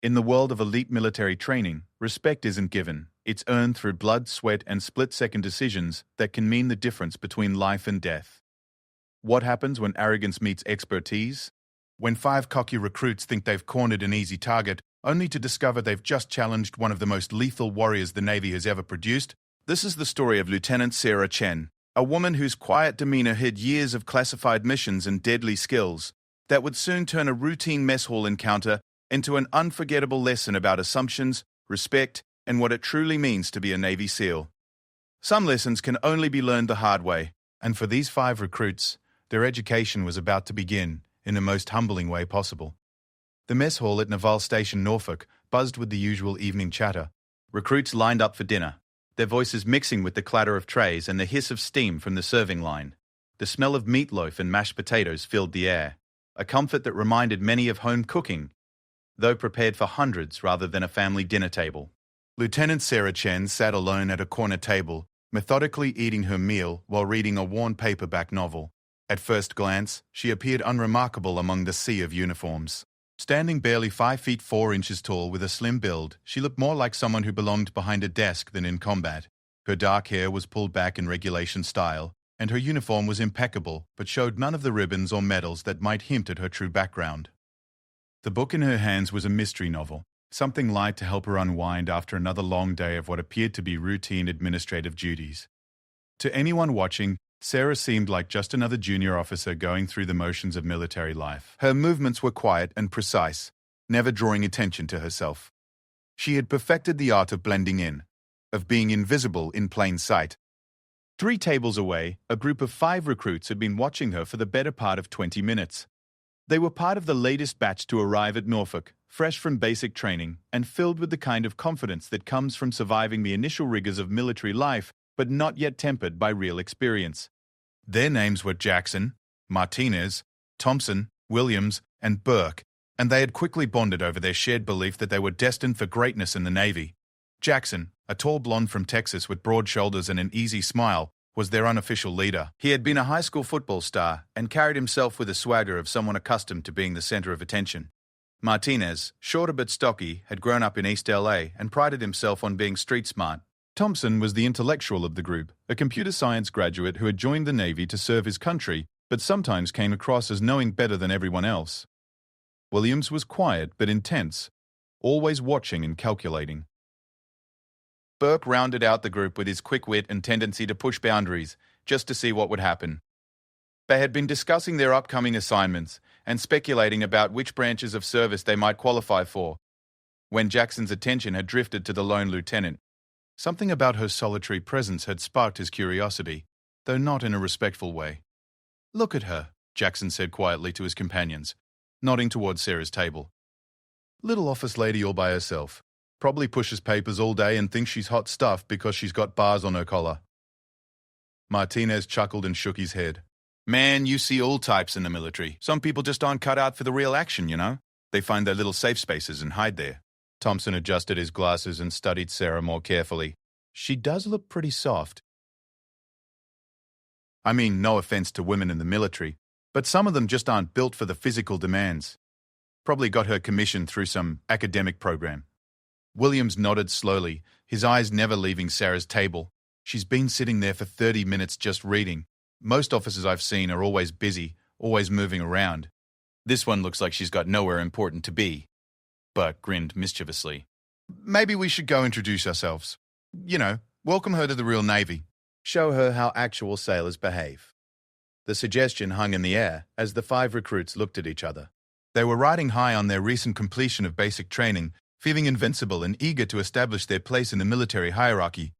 In the world of elite military training, respect isn't given. It's earned through blood, sweat, and split-second decisions that can mean the difference between life and death. What happens when arrogance meets expertise? When 5 cocky recruits think they've cornered an easy target, only to discover they've just challenged one of the most lethal warriors the Navy has ever produced? This is the story of Lieutenant Sarah Chen, a woman whose quiet demeanor hid years of classified missions and deadly skills that would soon turn a routine mess hall encounter into an unforgettable lesson about assumptions, respect, and what it truly means to be a Navy SEAL. Some lessons can only be learned the hard way, and for these 5 recruits, their education was about to begin in the most humbling way possible. The mess hall at Naval Station Norfolk buzzed with the usual evening chatter. Recruits lined up for dinner, their voices mixing with the clatter of trays and the hiss of steam from the serving line. The smell of meatloaf and mashed potatoes filled the air, a comfort that reminded many of home cooking, though prepared for hundreds rather than a family dinner table. Lieutenant Sarah Chen sat alone at a corner table, methodically eating her meal while reading a worn paperback novel. At first glance, she appeared unremarkable among the sea of uniforms. Standing barely 5 feet 4 inches tall with a slim build, she looked more like someone who belonged behind a desk than in combat. Her dark hair was pulled back in regulation style, and her uniform was impeccable but showed none of the ribbons or medals that might hint at her true background. The book in her hands was a mystery novel, something light to help her unwind after another long day of what appeared to be routine administrative duties. To anyone watching, Sarah seemed like just another junior officer going through the motions of military life. Her movements were quiet and precise, never drawing attention to herself. She had perfected the art of blending in, of being invisible in plain sight. 3 tables away, a group of 5 recruits had been watching her for the better part of 20 minutes. They were part of the latest batch to arrive at Norfolk, fresh from basic training and filled with the kind of confidence that comes from surviving the initial rigors of military life, but not yet tempered by real experience. Their names were Jackson, Martinez, Thompson, Williams, and Burke, and they had quickly bonded over their shared belief that they were destined for greatness in the Navy. Jackson, a tall blonde from Texas with broad shoulders and an easy smile, was their unofficial leader. He had been a high school football star and carried himself with the swagger of someone accustomed to being the center of attention. Martinez, shorter but stocky, had grown up in East LA and prided himself on being street smart. Thompson was the intellectual of the group, a computer science graduate who had joined the Navy to serve his country, but sometimes came across as knowing better than everyone else. Williams was quiet but intense, always watching and calculating. Burke rounded out the group with his quick wit and tendency to push boundaries, just to see what would happen. They had been discussing their upcoming assignments and speculating about which branches of service they might qualify for, when Jackson's attention had drifted to the lone lieutenant. Something about her solitary presence had sparked his curiosity, though not in a respectful way. "Look at her," Jackson said quietly to his companions, nodding towards Sarah's table. "Little office lady all by herself. Probably pushes papers all day and thinks she's hot stuff because she's got bars on her collar." Martinez chuckled and shook his head. "Man, you see all types in the military. Some people just aren't cut out for the real action, you know? They find their little safe spaces and hide there." Thompson adjusted his glasses and studied Sarah more carefully. "She does look pretty soft. I mean, no offense to women in the military, but some of them just aren't built for the physical demands. Probably got her commission through some academic program." Williams nodded slowly, his eyes never leaving Sarah's table. "She's been sitting there for 30 minutes just reading. Most officers I've seen are always busy, always moving around. This one looks like she's got nowhere important to be." Burke grinned mischievously. "Maybe we should go introduce ourselves. You know, welcome her to the real Navy. Show her how actual sailors behave." The suggestion hung in the air as the 5 recruits looked at each other. They were riding high on their recent completion of basic training, feeling invincible and eager to establish their place in the military hierarchy.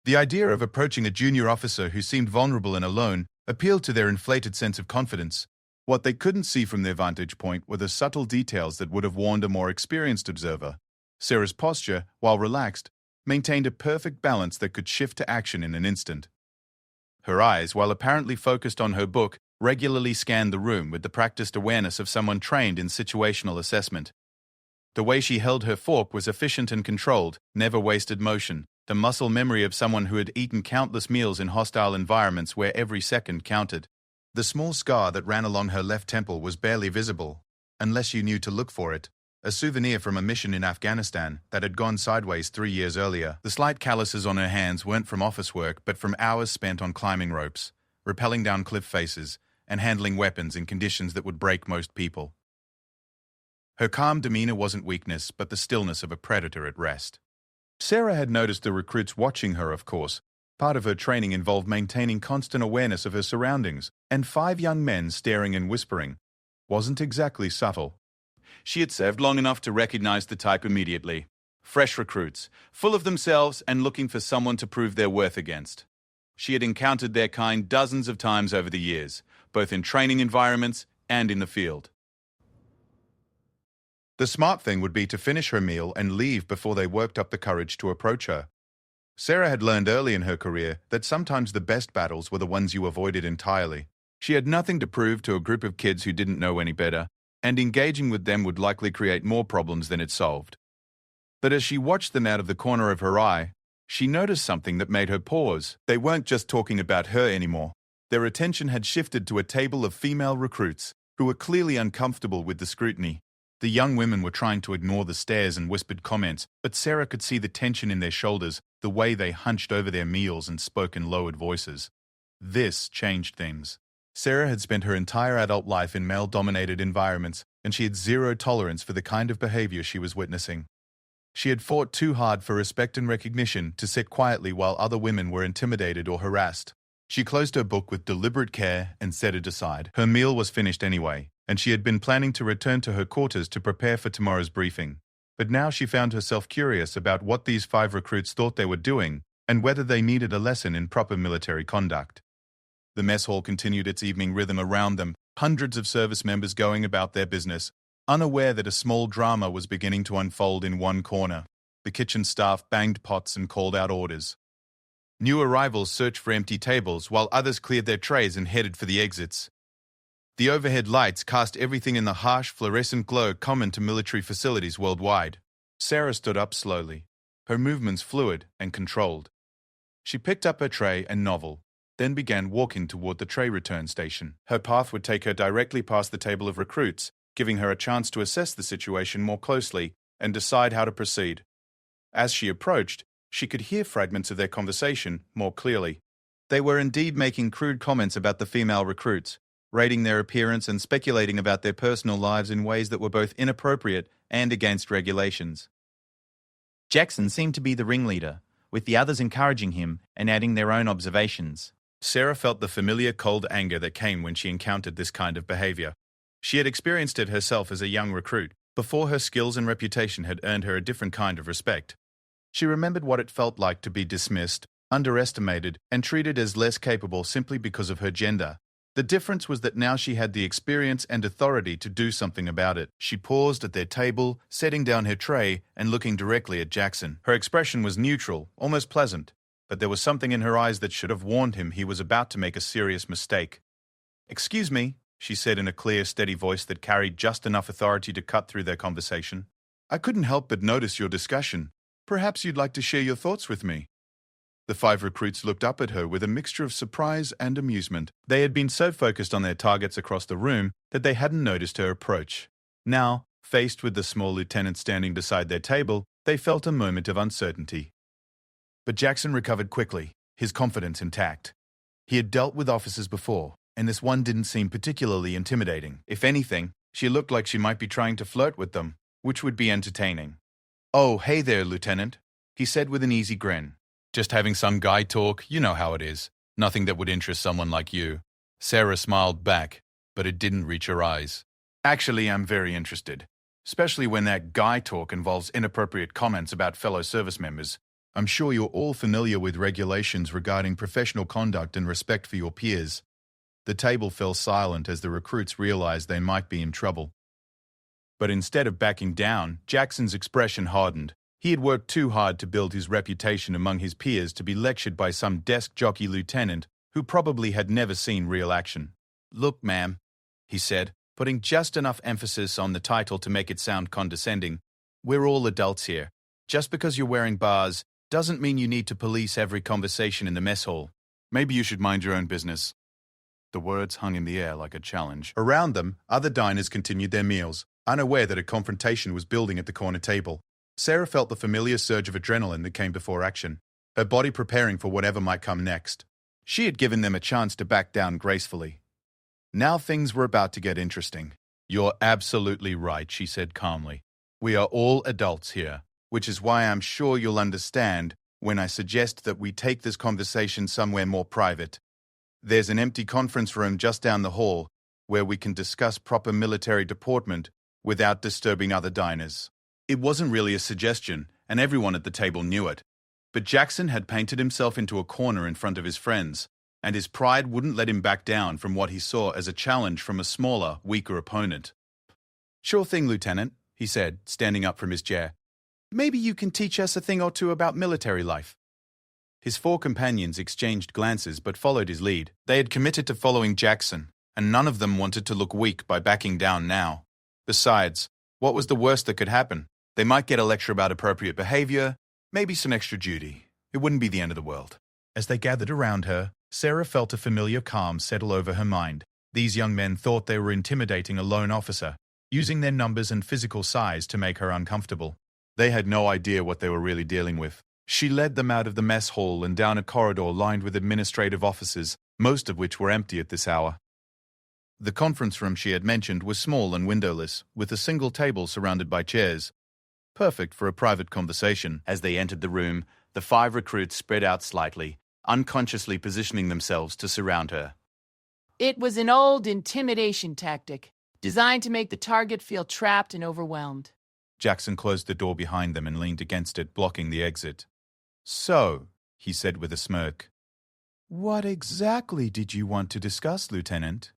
The idea of approaching a junior officer who seemed vulnerable and alone appealed to their inflated sense of confidence. What they couldn't see from their vantage point were the subtle details that would have warned a more experienced observer. Sarah's posture, while relaxed, maintained a perfect balance that could shift to action in an instant. Her eyes, while apparently focused on her book, regularly scanned the room with the practiced awareness of someone trained in situational assessment. The way she held her fork was efficient and controlled, never wasted motion, the muscle memory of someone who had eaten countless meals in hostile environments where every second counted. The small scar that ran along her left temple was barely visible, unless you knew to look for it, a souvenir from a mission in Afghanistan that had gone sideways 3 years earlier. The slight calluses on her hands weren't from office work, but from hours spent on climbing ropes, rappelling down cliff faces, and handling weapons in conditions that would break most people. Her calm demeanor wasn't weakness, but the stillness of a predator at rest. Sarah had noticed the recruits watching her, of course. Part of her training involved maintaining constant awareness of her surroundings, and 5 young men staring and whispering wasn't exactly subtle. She had served long enough to recognize the type immediately. Fresh recruits, full of themselves and looking for someone to prove their worth against. She had encountered their kind dozens of times over the years, both in training environments and in the field. The smart thing would be to finish her meal and leave before they worked up the courage to approach her. Sarah had learned early in her career that sometimes the best battles were the ones you avoided entirely. She had nothing to prove to a group of kids who didn't know any better, and engaging with them would likely create more problems than it solved. But as she watched them out of the corner of her eye, she noticed something that made her pause. They weren't just talking about her anymore. Their attention had shifted to a table of female recruits who were clearly uncomfortable with the scrutiny. The young women were trying to ignore the stares and whispered comments, but Sarah could see the tension in their shoulders, the way they hunched over their meals and spoke in lowered voices. This changed things. Sarah had spent her entire adult life in male-dominated environments, and she had zero tolerance for the kind of behavior she was witnessing. She had fought too hard for respect and recognition to sit quietly while other women were intimidated or harassed. She closed her book with deliberate care and set it aside. Her meal was finished anyway, and she had been planning to return to her quarters to prepare for tomorrow's briefing. But now she found herself curious about what these 5 recruits thought they were doing and whether they needed a lesson in proper military conduct. The mess hall continued its evening rhythm around them, hundreds of service members going about their business, unaware that a small drama was beginning to unfold in one corner. The kitchen staff banged pots and called out orders. New arrivals searched for empty tables while others cleared their trays and headed for the exits. The overhead lights cast everything in the harsh, fluorescent glow common to military facilities worldwide. Sarah stood up slowly, her movements fluid and controlled. She picked up her tray and novel, then began walking toward the tray return station. Her path would take her directly past the table of recruits, giving her a chance to assess the situation more closely and decide how to proceed. As she approached, she could hear fragments of their conversation more clearly. They were indeed making crude comments about the female recruits, rating their appearance and speculating about their personal lives in ways that were both inappropriate and against regulations. Jackson seemed to be the ringleader, with the others encouraging him and adding their own observations. Sarah felt the familiar cold anger that came when she encountered this kind of behavior. She had experienced it herself as a young recruit, before her skills and reputation had earned her a different kind of respect. She remembered what it felt like to be dismissed, underestimated, and treated as less capable simply because of her gender. The difference was that now she had the experience and authority to do something about it. She paused at their table, setting down her tray and looking directly at Jackson. Her expression was neutral, almost pleasant, but there was something in her eyes that should have warned him he was about to make a serious mistake. "Excuse me," she said in a clear, steady voice that carried just enough authority to cut through their conversation. "I couldn't help but notice your discussion. Perhaps you'd like to share your thoughts with me." The 5 recruits looked up at her with a mixture of surprise and amusement. They had been so focused on their targets across the room that they hadn't noticed her approach. Now, faced with the small lieutenant standing beside their table, they felt a moment of uncertainty. But Jackson recovered quickly, his confidence intact. He had dealt with officers before, and this one didn't seem particularly intimidating. If anything, she looked like she might be trying to flirt with them, which would be entertaining. "Oh, hey there, Lieutenant," he said with an easy grin. "Just having some guy talk, you know how it is. Nothing that would interest someone like you." Sarah smiled back, but it didn't reach her eyes. "Actually, I'm very interested, especially when that guy talk involves inappropriate comments about fellow service members. I'm sure you're all familiar with regulations regarding professional conduct and respect for your peers." The table fell silent as the recruits realized they might be in trouble. But instead of backing down, Jackson's expression hardened. He had worked too hard to build his reputation among his peers to be lectured by some desk jockey lieutenant who probably had never seen real action. "Look, ma'am," he said, putting just enough emphasis on the title to make it sound condescending. "We're all adults here. Just because you're wearing bars doesn't mean you need to police every conversation in the mess hall. Maybe you should mind your own business." The words hung in the air like a challenge. Around them, other diners continued their meals, unaware that a confrontation was building at the corner table. Sarah felt the familiar surge of adrenaline that came before action, her body preparing for whatever might come next. She had given them a chance to back down gracefully. Now things were about to get interesting. "You're absolutely right," she said calmly. "We are all adults here, which is why I'm sure you'll understand when I suggest that we take this conversation somewhere more private. There's an empty conference room just down the hall where we can discuss proper military deportment without disturbing other diners." It wasn't really a suggestion, and everyone at the table knew it. But Jackson had painted himself into a corner in front of his friends, and his pride wouldn't let him back down from what he saw as a challenge from a smaller, weaker opponent. "Sure thing, Lieutenant," he said, standing up from his chair. "Maybe you can teach us a thing or two about military life." His four companions exchanged glances but followed his lead. They had committed to following Jackson, and none of them wanted to look weak by backing down now. Besides, what was the worst that could happen? They might get a lecture about appropriate behavior, maybe some extra duty. It wouldn't be the end of the world. As they gathered around her, Sarah felt a familiar calm settle over her mind. These young men thought they were intimidating a lone officer, using their numbers and physical size to make her uncomfortable. They had no idea what they were really dealing with. She led them out of the mess hall and down a corridor lined with administrative offices, most of which were empty at this hour. The conference room she had mentioned was small and windowless, with a single table surrounded by chairs. Perfect for a private conversation. As they entered the room, the 5 recruits spread out slightly, unconsciously positioning themselves to surround her. It was an old intimidation tactic, designed to make the target feel trapped and overwhelmed. Jackson closed the door behind them and leaned against it, blocking the exit. "So," he said with a smirk, "what exactly did you want to discuss, Lieutenant?"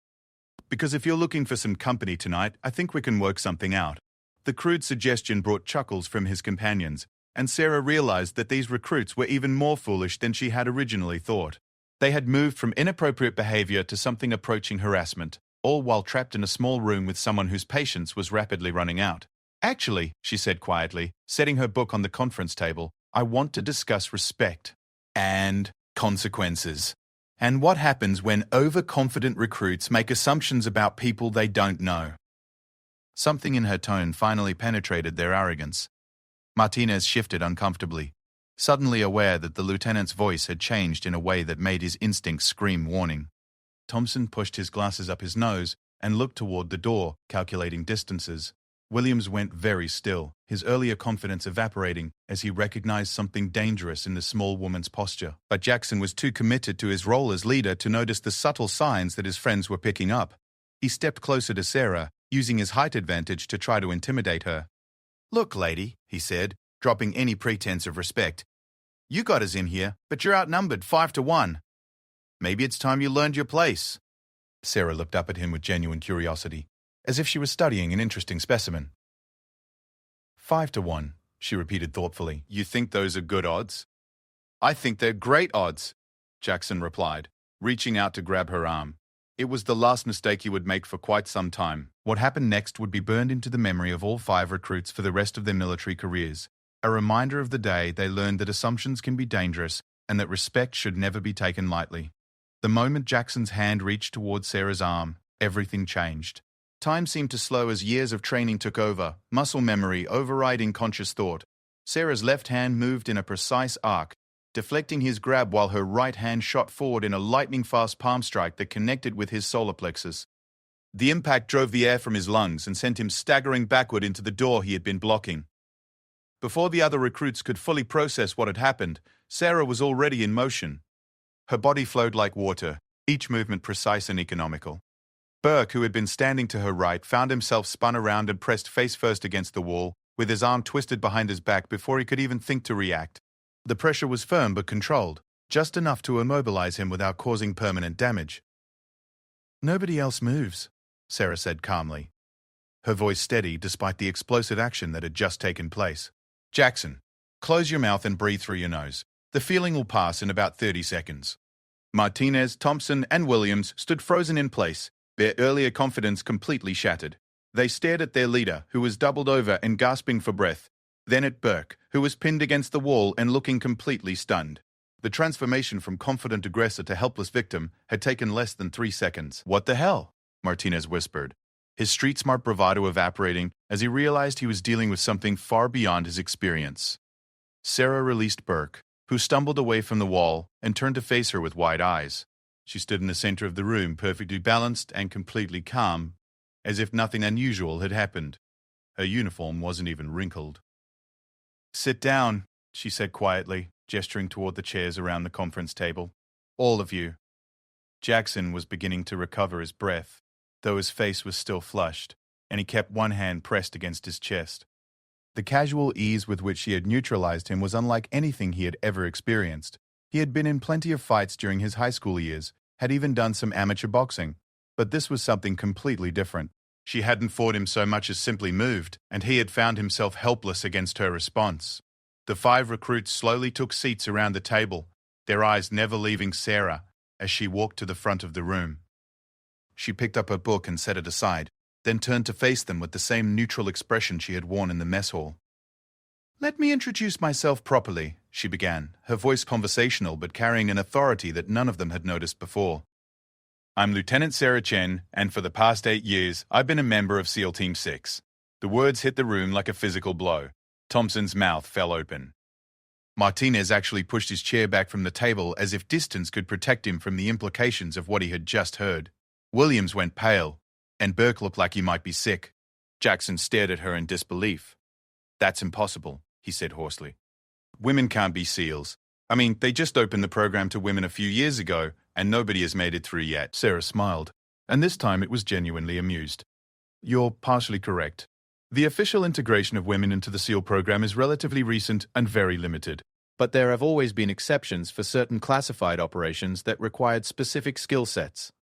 "Because if you're looking for some company tonight, I think we can work something out." The crude suggestion brought chuckles from his companions, and Sarah realized that these recruits were even more foolish than she had originally thought. They had moved from inappropriate behavior to something approaching harassment, all while trapped in a small room with someone whose patience was rapidly running out. "Actually," she said quietly, setting her book on the conference table, "I want to discuss respect and consequences. And what happens when overconfident recruits make assumptions about people they don't know." Something in her tone finally penetrated their arrogance. Martinez shifted uncomfortably, suddenly aware that the lieutenant's voice had changed in a way that made his instincts scream warning. Thompson pushed his glasses up his nose and looked toward the door, calculating distances. Williams went very still, his earlier confidence evaporating as he recognized something dangerous in the small woman's posture. But Jackson was too committed to his role as leader to notice the subtle signs that his friends were picking up. He stepped closer to Sarah, using his height advantage to try to intimidate her. "Look, lady," he said, dropping any pretense of respect. "You got us in here, but you're outnumbered 5-1. Maybe it's time you learned your place." Sarah looked up at him with genuine curiosity, as if she was studying an interesting specimen. 5-1, she repeated thoughtfully. "You think those are good odds?" "I think they're great odds," Jackson replied, reaching out to grab her arm. It was the last mistake he would make for quite some time. What happened next would be burned into the memory of all 5 recruits for the rest of their military careers. A reminder of the day they learned that assumptions can be dangerous and that respect should never be taken lightly. The moment Jackson's hand reached towards Sarah's arm, everything changed. Time seemed to slow as years of training took over, muscle memory overriding conscious thought. Sarah's left hand moved in a precise arc, deflecting his grab while her right hand shot forward in a lightning-fast palm strike that connected with his solar plexus. The impact drove the air from his lungs and sent him staggering backward into the door he had been blocking. Before the other recruits could fully process what had happened, Sarah was already in motion. Her body flowed like water, each movement precise and economical. Burke, who had been standing to her right, found himself spun around and pressed face-first against the wall, with his arm twisted behind his back before he could even think to react. The pressure was firm but controlled, just enough to immobilize him without causing permanent damage. "Nobody else moves," Sarah said calmly, her voice steady despite the explosive action that had just taken place. "Jackson, close your mouth and breathe through your nose. The feeling will pass in about 30 seconds." Martinez, Thompson, and Williams stood frozen in place, their earlier confidence completely shattered. They stared at their leader, who was doubled over and gasping for breath, then at Burke, who was pinned against the wall and looking completely stunned. The transformation from confident aggressor to helpless victim had taken less than 3 seconds. "What the hell?" Martinez whispered. his street-smart bravado evaporating as he realized he was dealing with something far beyond his experience. Sarah released Burke, who stumbled away from the wall and turned to face her with wide eyes. She stood in the center of the room, perfectly balanced and completely calm, as if nothing unusual had happened. Her uniform wasn't even wrinkled. "Sit down," she said quietly, gesturing toward the chairs around the conference table. "All of you." Jackson was beginning to recover his breath, though his face was still flushed, and he kept one hand pressed against his chest. The casual ease with which she had neutralized him was unlike anything he had ever experienced. He had been in plenty of fights during his high school years, had even done some amateur boxing, but this was something completely different. She hadn't fought him so much as simply moved, and he had found himself helpless against her response. The 5 recruits slowly took seats around the table, their eyes never leaving Sarah as she walked to the front of the room. She picked up her book and set it aside, then turned to face them with the same neutral expression she had worn in the mess hall. "Let me introduce myself properly," she began, her voice conversational but carrying an authority that none of them had noticed before. "I'm Lieutenant Sarah Chen, and for the past 8 years, I've been a member of SEAL Team 6. The words hit the room like a physical blow. Thompson's mouth fell open. Martinez actually pushed his chair back from the table as if distance could protect him from the implications of what he had just heard. Williams went pale, and Burke looked like he might be sick. Jackson stared at her in disbelief. "That's impossible," he said hoarsely. "Women can't be SEALs. I mean, they just opened the program to women a few years ago, and nobody has made it through yet." Sarah smiled, and this time it was genuinely amused. "You're partially correct. The official integration of women into the SEAL program is relatively recent and very limited. But there have always been exceptions for certain classified operations that required specific skill sets.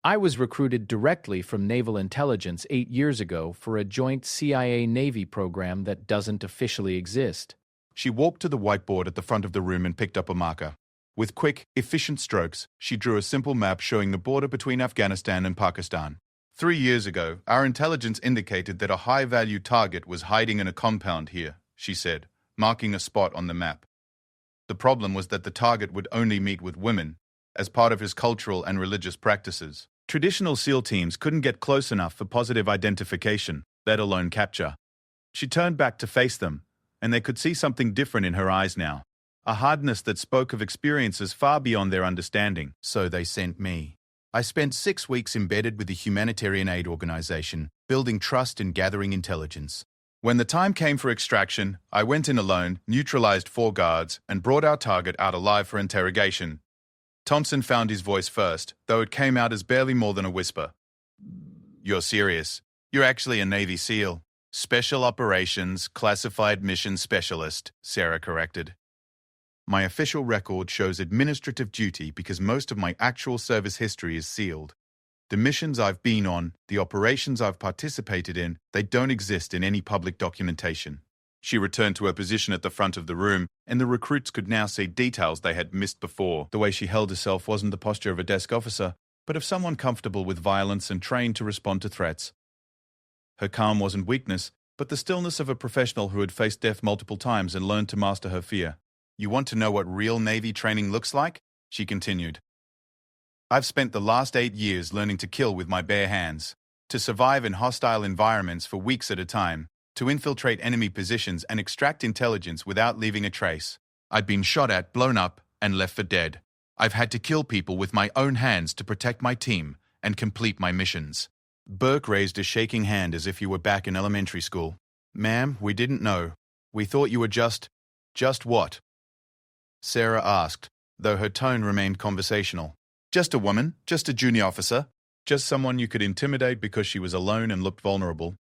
I was recruited directly from Naval Intelligence 8 years ago for a joint CIA-Navy program that doesn't officially exist." She walked to the whiteboard at the front of the room and picked up a marker. With quick, efficient strokes, she drew a simple map showing the border between Afghanistan and Pakistan. 3 years ago, our intelligence indicated that a high-value target was hiding in a compound here, she said, marking a spot on the map. The problem was that the target would only meet with women, as part of his cultural and religious practices. Traditional SEAL teams couldn't get close enough for positive identification, let alone capture. She turned back to face them, and they could see something different in her eyes now. A hardness that spoke of experiences far beyond their understanding. "So they sent me. I spent 6 weeks embedded with the humanitarian aid organization, building trust and gathering intelligence. When the time came for extraction, I went in alone, neutralized 4 guards, and brought our target out alive for interrogation." Thompson found his voice first, though it came out as barely more than a whisper. "You're serious. You're actually a Navy SEAL. Special Operations Classified Mission Specialist," Sarah corrected. "My official record shows administrative duty because most of my actual service history is sealed. The missions I've been on, the operations I've participated in, they don't exist in any public documentation." She returned to her position at the front of the room, and the recruits could now see details they had missed before. The way she held herself wasn't the posture of a desk officer, but of someone comfortable with violence and trained to respond to threats. Her calm wasn't weakness, but the stillness of a professional who had faced death multiple times and learned to master her fear. "You want to know what real Navy training looks like?" she continued. "I've spent the last 8 years learning to kill with my bare hands, to survive in hostile environments for weeks at a time, to infiltrate enemy positions and extract intelligence without leaving a trace. I'd been shot at, blown up, and left for dead. I've had to kill people with my own hands to protect my team and complete my missions." Burke raised a shaking hand as if he were back in elementary school. "Ma'am, we didn't know. We thought you were just what?" Sarah asked, though her tone remained conversational. "Just a woman, just a junior officer, just someone you could intimidate because she was alone and looked vulnerable."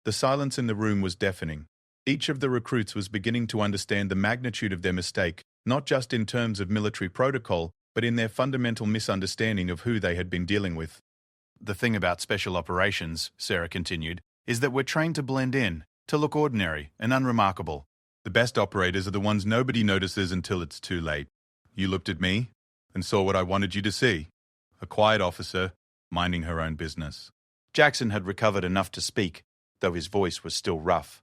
The silence in the room was deafening. Each of the recruits was beginning to understand the magnitude of their mistake, not just in terms of military protocol, but in their fundamental misunderstanding of who they had been dealing with. "The thing about special operations," Sarah continued, "is that we're trained to blend in, to look ordinary and unremarkable. The best operators are the ones nobody notices until it's too late. You looked at me and saw what I wanted you to see. A quiet officer, minding her own business." Jackson had recovered enough to speak, though his voice was still rough.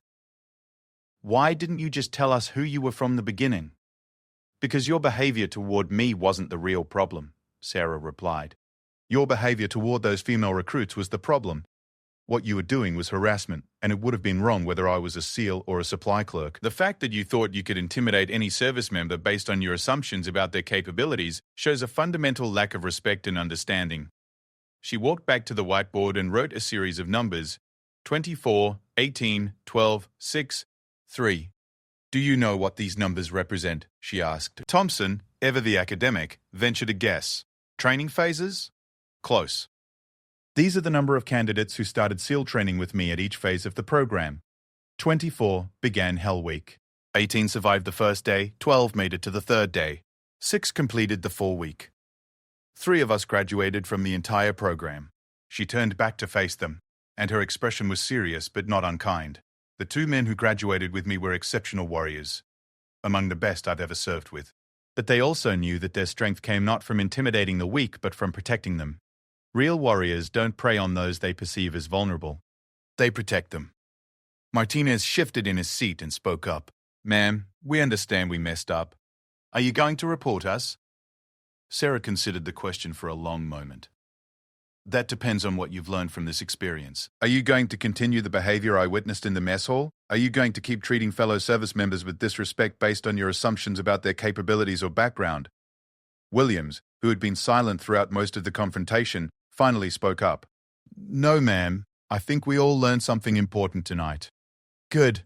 "Why didn't you just tell us who you were from the beginning?" "Because your behavior toward me wasn't the real problem," Sarah replied. "Your behavior toward those female recruits was the problem. What you were doing was harassment, and it would have been wrong whether I was a SEAL or a supply clerk. The fact that you thought you could intimidate any service member based on your assumptions about their capabilities shows a fundamental lack of respect and understanding. She walked back to the whiteboard and wrote a series of numbers: 24, 18, 12, 6, 3. Do you know what these numbers represent? She asked. Thompson, ever the academic, ventured a guess. Training phases? Close. These are the number of candidates who started SEAL training with me at each phase of the program. 24 began Hell Week. 18 survived the first day, 12 made it to the third day. 6 completed the full week. 3 of us graduated from the entire program. She turned back to face them, and her expression was serious but not unkind. The 2 men who graduated with me were exceptional warriors, among the best I've ever served with. But they also knew that their strength came not from intimidating the weak but from protecting them. Real warriors don't prey on those they perceive as vulnerable. They protect them. Martinez shifted in his seat and spoke up. Ma'am, we understand we messed up. Are you going to report us? Sarah considered the question for a long moment. That depends on what you've learned from this experience. Are you going to continue the behavior I witnessed in the mess hall? Are you going to keep treating fellow service members with disrespect based on your assumptions about their capabilities or background? Williams, who had been silent throughout most of the confrontation, finally spoke up. No, ma'am. I think we all learned something important tonight. Good,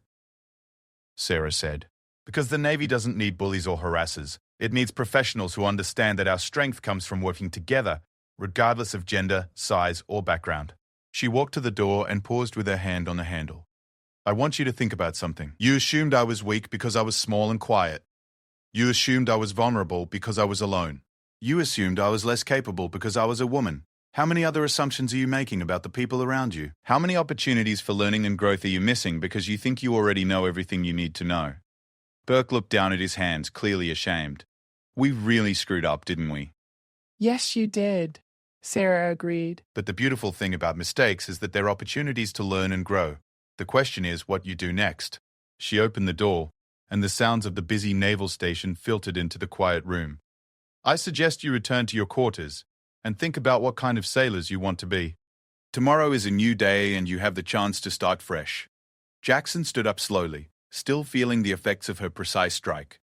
Sarah said. Because the Navy doesn't need bullies or harassers. It needs professionals who understand that our strength comes from working together, regardless of gender, size, or background. She walked to the door and paused with her hand on the handle. I want you to think about something. You assumed I was weak because I was small and quiet. You assumed I was vulnerable because I was alone. You assumed I was less capable because I was a woman. How many other assumptions are you making about the people around you? How many opportunities for learning and growth are you missing because you think you already know everything you need to know? Burke looked down at his hands, clearly ashamed. We really screwed up, didn't we? Yes, you did, Sarah agreed. But the beautiful thing about mistakes is that they're opportunities to learn and grow. The question is what you do next. She opened the door, and the sounds of the busy naval station filtered into the quiet room. I suggest you return to your quarters and think about what kind of sailors you want to be. Tomorrow is a new day and you have the chance to start fresh. Jackson stood up slowly, still feeling the effects of her precise strike.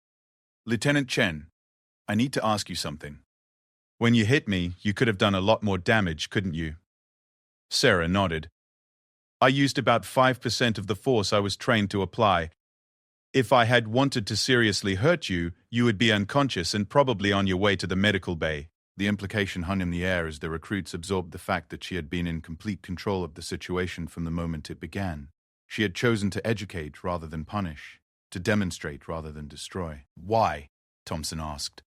Lieutenant Chen, I need to ask you something. When you hit me, you could have done a lot more damage, couldn't you? Sarah nodded. I used about 5% of the force I was trained to apply. If I had wanted to seriously hurt you, you would be unconscious and probably on your way to the medical bay. The implication hung in the air as the recruits absorbed the fact that she had been in complete control of the situation from the moment it began. She had chosen to educate rather than punish, to demonstrate rather than destroy. Why? Thompson asked.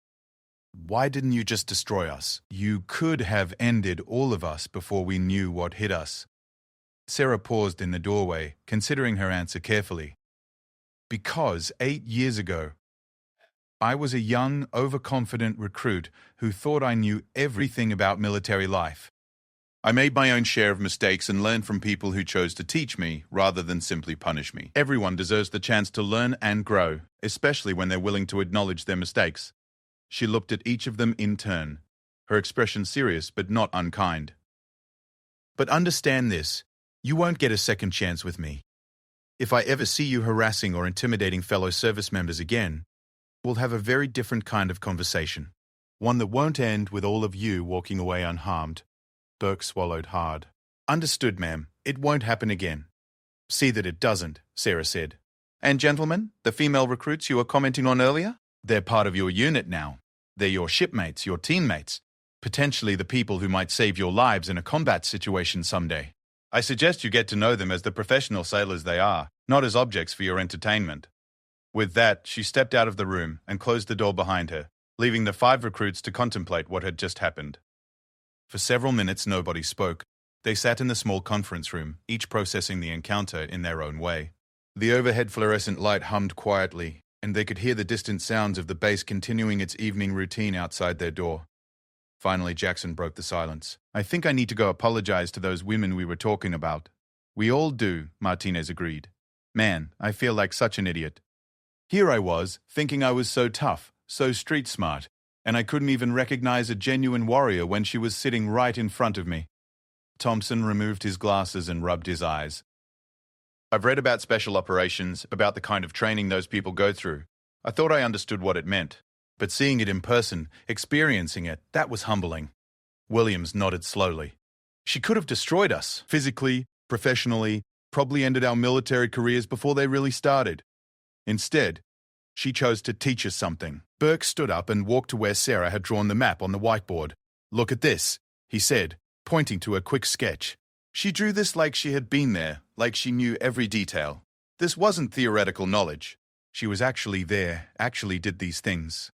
Why didn't you just destroy us? You could have ended all of us before we knew what hit us. Sarah paused in the doorway, considering her answer carefully. Because 8 years ago, I was a young, overconfident recruit who thought I knew everything about military life. I made my own share of mistakes and learned from people who chose to teach me rather than simply punish me. Everyone deserves the chance to learn and grow, especially when they're willing to acknowledge their mistakes. She looked at each of them in turn, her expression serious but not unkind. But understand this, you won't get a second chance with me. If I ever see you harassing or intimidating fellow service members again, we'll have a very different kind of conversation. One that won't end with all of you walking away unharmed. Burke swallowed hard. Understood, ma'am. It won't happen again. See that it doesn't, Sarah said. And gentlemen, the female recruits you were commenting on earlier? They're part of your unit now. They're your shipmates, your teammates, potentially the people who might save your lives in a combat situation someday. I suggest you get to know them as the professional sailors they are, not as objects for your entertainment. With that, she stepped out of the room and closed the door behind her, leaving the 5 recruits to contemplate what had just happened. For several minutes, nobody spoke. They sat in the small conference room, each processing the encounter in their own way. The overhead fluorescent light hummed quietly, and they could hear the distant sounds of the base continuing its evening routine outside their door. Finally, Jackson broke the silence. I think I need to go apologize to those women we were talking about. We all do, Martinez agreed. Man, I feel like such an idiot. Here I was, thinking I was so tough, so street smart, and I couldn't even recognize a genuine warrior when she was sitting right in front of me. Thompson removed his glasses and rubbed his eyes. I've read about special operations, about the kind of training those people go through. I thought I understood what it meant. But seeing it in person, experiencing it, that was humbling. Williams nodded slowly. She could have destroyed us, physically, professionally, probably ended our military careers before they really started. Instead, she chose to teach us something. Burke stood up and walked to where Sarah had drawn the map on the whiteboard. Look at this, he said, pointing to a quick sketch. She drew this like she had been there, like she knew every detail. This wasn't theoretical knowledge. She was actually there, actually did these things.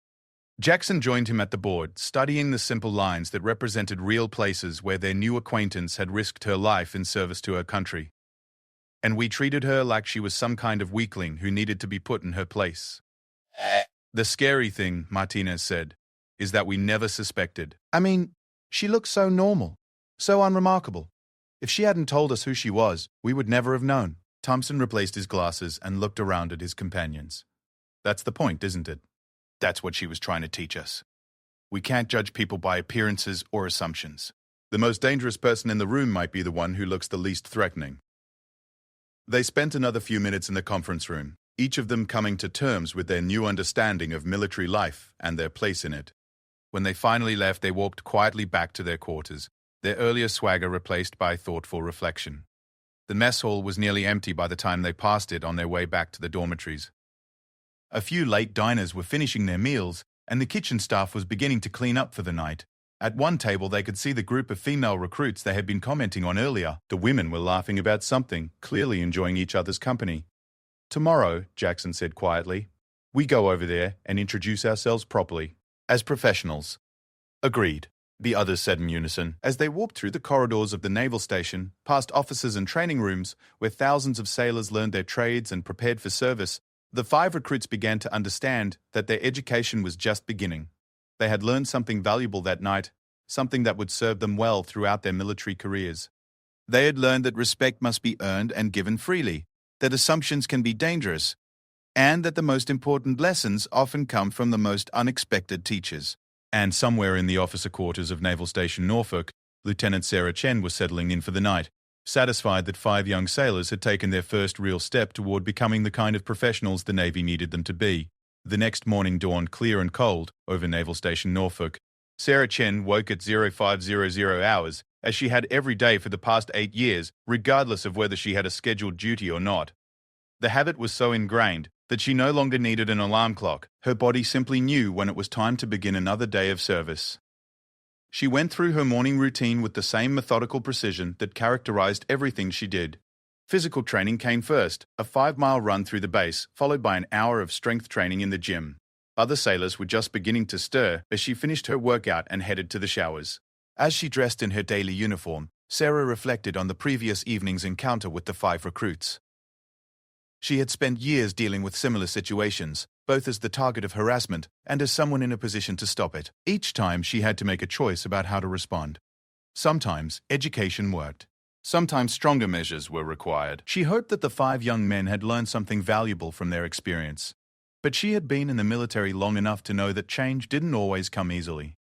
Jackson joined him at the board, studying the simple lines that represented real places where their new acquaintance had risked her life in service to her country. And we treated her like she was some kind of weakling who needed to be put in her place. The scary thing, Martinez said, is that we never suspected. I mean, she looked so normal, so unremarkable. If she hadn't told us who she was, we would never have known. Thompson replaced his glasses and looked around at his companions. That's the point, isn't it? That's what she was trying to teach us. We can't judge people by appearances or assumptions. The most dangerous person in the room might be the one who looks the least threatening. They spent another few minutes in the conference room, each of them coming to terms with their new understanding of military life and their place in it. When they finally left, they walked quietly back to their quarters, their earlier swagger replaced by thoughtful reflection. The mess hall was nearly empty by the time they passed it on their way back to the dormitories. A few late diners were finishing their meals, and the kitchen staff was beginning to clean up for the night. At one table, they could see the group of female recruits they had been commenting on earlier. The women were laughing about something, clearly enjoying each other's company. Tomorrow, Jackson said quietly, we go over there and introduce ourselves properly, as professionals. Agreed, the others said in unison. As they walked through the corridors of the naval station, past offices and training rooms, where thousands of sailors learned their trades and prepared for service, the 5 recruits began to understand that their education was just beginning. They had learned something valuable that night, something that would serve them well throughout their military careers. They had learned that respect must be earned and given freely, that assumptions can be dangerous, and that the most important lessons often come from the most unexpected teachers. And somewhere in the officer quarters of Naval Station Norfolk, Lieutenant Sarah Chen was settling in for the night, satisfied that 5 young sailors had taken their first real step toward becoming the kind of professionals the Navy needed them to be. The next morning dawned clear and cold over Naval Station Norfolk. Sarah Chen woke at 0500 hours, as she had every day for the past 8 years, regardless of whether she had a scheduled duty or not. The habit was so ingrained that she no longer needed an alarm clock. Her body simply knew when it was time to begin another day of service. She went through her morning routine with the same methodical precision that characterized everything she did. Physical training came first, a 5-mile run through the base, followed by an hour of strength training in the gym. Other sailors were just beginning to stir as she finished her workout and headed to the showers. As she dressed in her daily uniform, Sarah reflected on the previous evening's encounter with the 5 recruits. She had spent years dealing with similar situations, both as the target of harassment and as someone in a position to stop it. Each time she had to make a choice about how to respond. Sometimes education worked. Sometimes stronger measures were required. She hoped that the 5 young men had learned something valuable from their experience. But she had been in the military long enough to know that change didn't always come easily.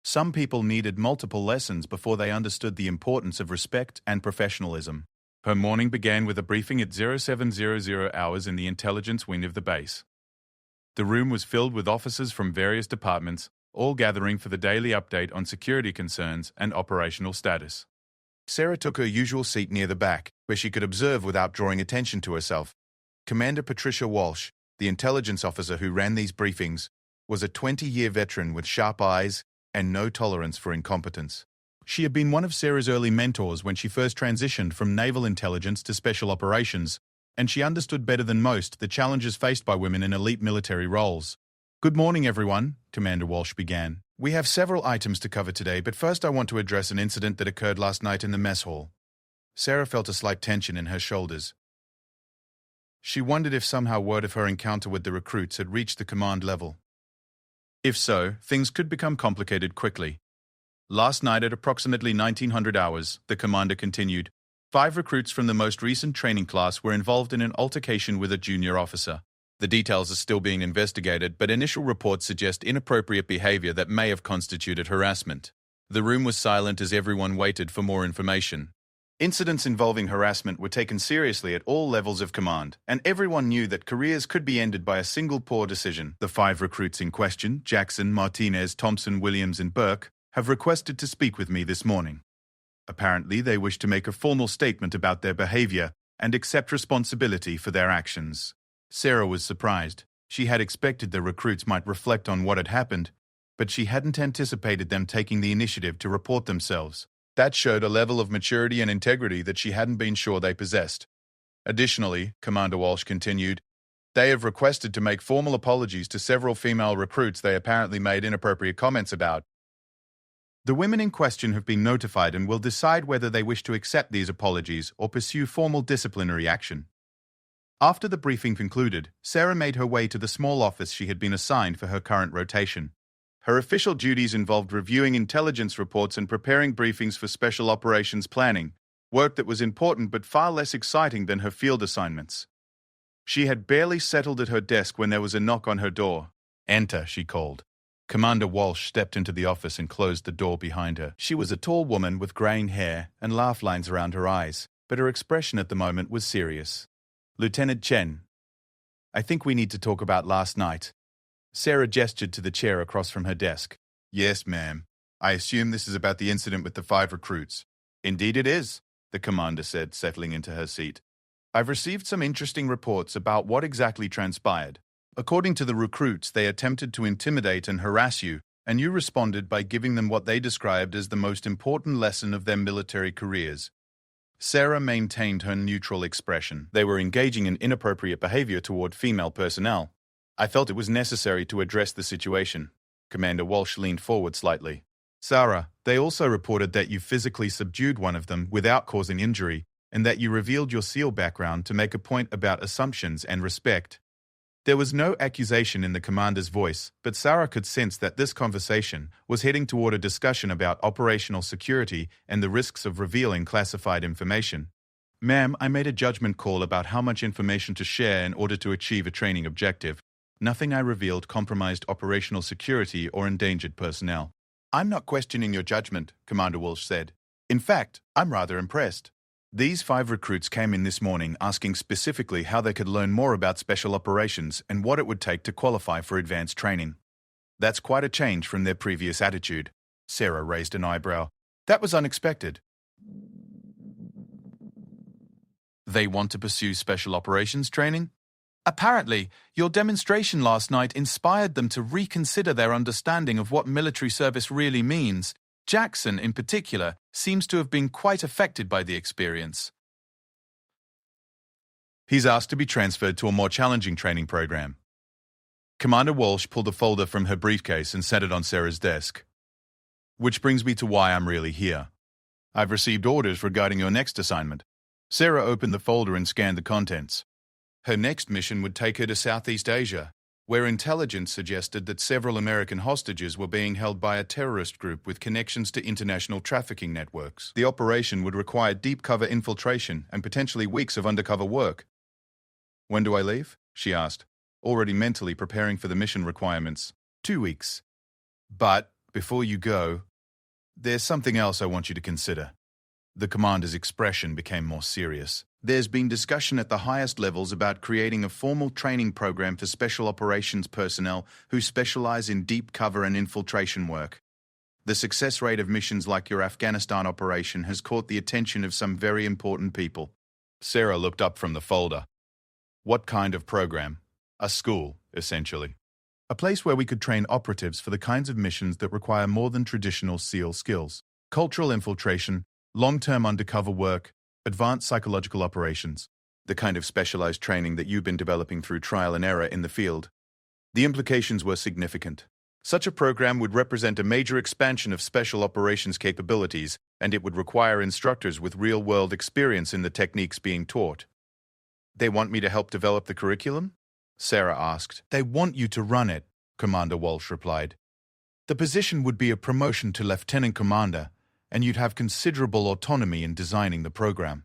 Some people needed multiple lessons before they understood the importance of respect and professionalism. Her morning began with a briefing at 0700 hours in the intelligence wing of the base. The room was filled with officers from various departments, all gathering for the daily update on security concerns and operational status. Sarah took her usual seat near the back, where she could observe without drawing attention to herself. Commander Patricia Walsh, the intelligence officer who ran these briefings, was a 20-year veteran with sharp eyes and no tolerance for incompetence. She had been one of Sarah's early mentors when she first transitioned from naval intelligence to special operations, and she understood better than most the challenges faced by women in elite military roles. Good morning, everyone, Commander Walsh began. We have several items to cover today, but first I want to address an incident that occurred last night in the mess hall. Sarah felt a slight tension in her shoulders. She wondered if somehow word of her encounter with the recruits had reached the command level. If so, things could become complicated quickly. Last night at approximately 1900 hours, the commander continued, 5 recruits from the most recent training class were involved in an altercation with a junior officer. The details are still being investigated, but initial reports suggest inappropriate behavior that may have constituted harassment. The room was silent as everyone waited for more information. Incidents involving harassment were taken seriously at all levels of command, and everyone knew that careers could be ended by a single poor decision. The 5 recruits in question, Jackson, Martinez, Thompson, Williams, and Burke, have requested to speak with me this morning. Apparently, they wish to make a formal statement about their behavior and accept responsibility for their actions. Sarah was surprised. She had expected the recruits might reflect on what had happened, but she hadn't anticipated them taking the initiative to report themselves. That showed a level of maturity and integrity that she hadn't been sure they possessed. Additionally, Commander Walsh continued, they have requested to make formal apologies to several female recruits they apparently made inappropriate comments about. The women in question have been notified and will decide whether they wish to accept these apologies or pursue formal disciplinary action. After the briefing concluded, Sarah made her way to the small office she had been assigned for her current rotation. Her official duties involved reviewing intelligence reports and preparing briefings for special operations planning, work that was important but far less exciting than her field assignments. She had barely settled at her desk when there was a knock on her door. "Enter," she called. Commander Walsh stepped into the office and closed the door behind her. She was a tall woman with graying hair and laugh lines around her eyes, but her expression at the moment was serious. "Lieutenant Chen, I think we need to talk about last night." Sarah gestured to the chair across from her desk. "Yes, ma'am. I assume this is about the incident with the 5 recruits." "Indeed it is," the commander said, settling into her seat. "I've received some interesting reports about what exactly transpired. According to the recruits, they attempted to intimidate and harass you, and you responded by giving them what they described as the most important lesson of their military careers." Sarah maintained her neutral expression. They were engaging in inappropriate behavior toward female personnel. "I felt it was necessary to address the situation." Commander Walsh leaned forward slightly. "Sarah, they also reported that you physically subdued one of them without causing injury, and that you revealed your SEAL background to make a point about assumptions and respect." There was no accusation in the commander's voice, but Sarah could sense that this conversation was heading toward a discussion about operational security and the risks of revealing classified information. "Ma'am, I made a judgment call about how much information to share in order to achieve a training objective. Nothing I revealed compromised operational security or endangered personnel." "I'm not questioning your judgment," Commander Walsh said. "In fact, I'm rather impressed. These 5 recruits came in this morning asking specifically how they could learn more about special operations and what it would take to qualify for advanced training. That's quite a change from their previous attitude." Sarah raised an eyebrow. "That was unexpected." "They want to pursue special operations training?" "Apparently, your demonstration last night inspired them to reconsider their understanding of what military service really means. Jackson, in particular, seems to have been quite affected by the experience." "He's asked to be transferred to a more challenging training program." Commander Walsh pulled a folder from her briefcase and set it on Sarah's desk. "Which brings me to why I'm really here. I've received orders regarding your next assignment." Sarah opened the folder and scanned the contents. Her next mission would take her to Southeast Asia, where intelligence suggested that several American hostages were being held by a terrorist group with connections to international trafficking networks. The operation would require deep cover infiltration and potentially weeks of undercover work. "When do I leave?" she asked, already mentally preparing for the mission requirements. 2 weeks. "But, before you go, there's something else I want you to consider." The commander's expression became more serious. "There's been discussion at the highest levels about creating a formal training program for special operations personnel who specialize in deep cover and infiltration work. The success rate of missions like your Afghanistan operation has caught the attention of some very important people." Sarah looked up from the folder. "What kind of program?" "A school, essentially. A place where we could train operatives for the kinds of missions that require more than traditional SEAL skills. Cultural infiltration, long-term undercover work, advanced psychological operations. The kind of specialized training that you've been developing through trial and error in the field." The implications were significant. Such a program would represent a major expansion of special operations capabilities, and it would require instructors with real-world experience in the techniques being taught. "They want me to help develop the curriculum?" Sarah asked. "They want you to run it," Commander Walsh replied. "The position would be a promotion to lieutenant commander, and you'd have considerable autonomy in designing the program.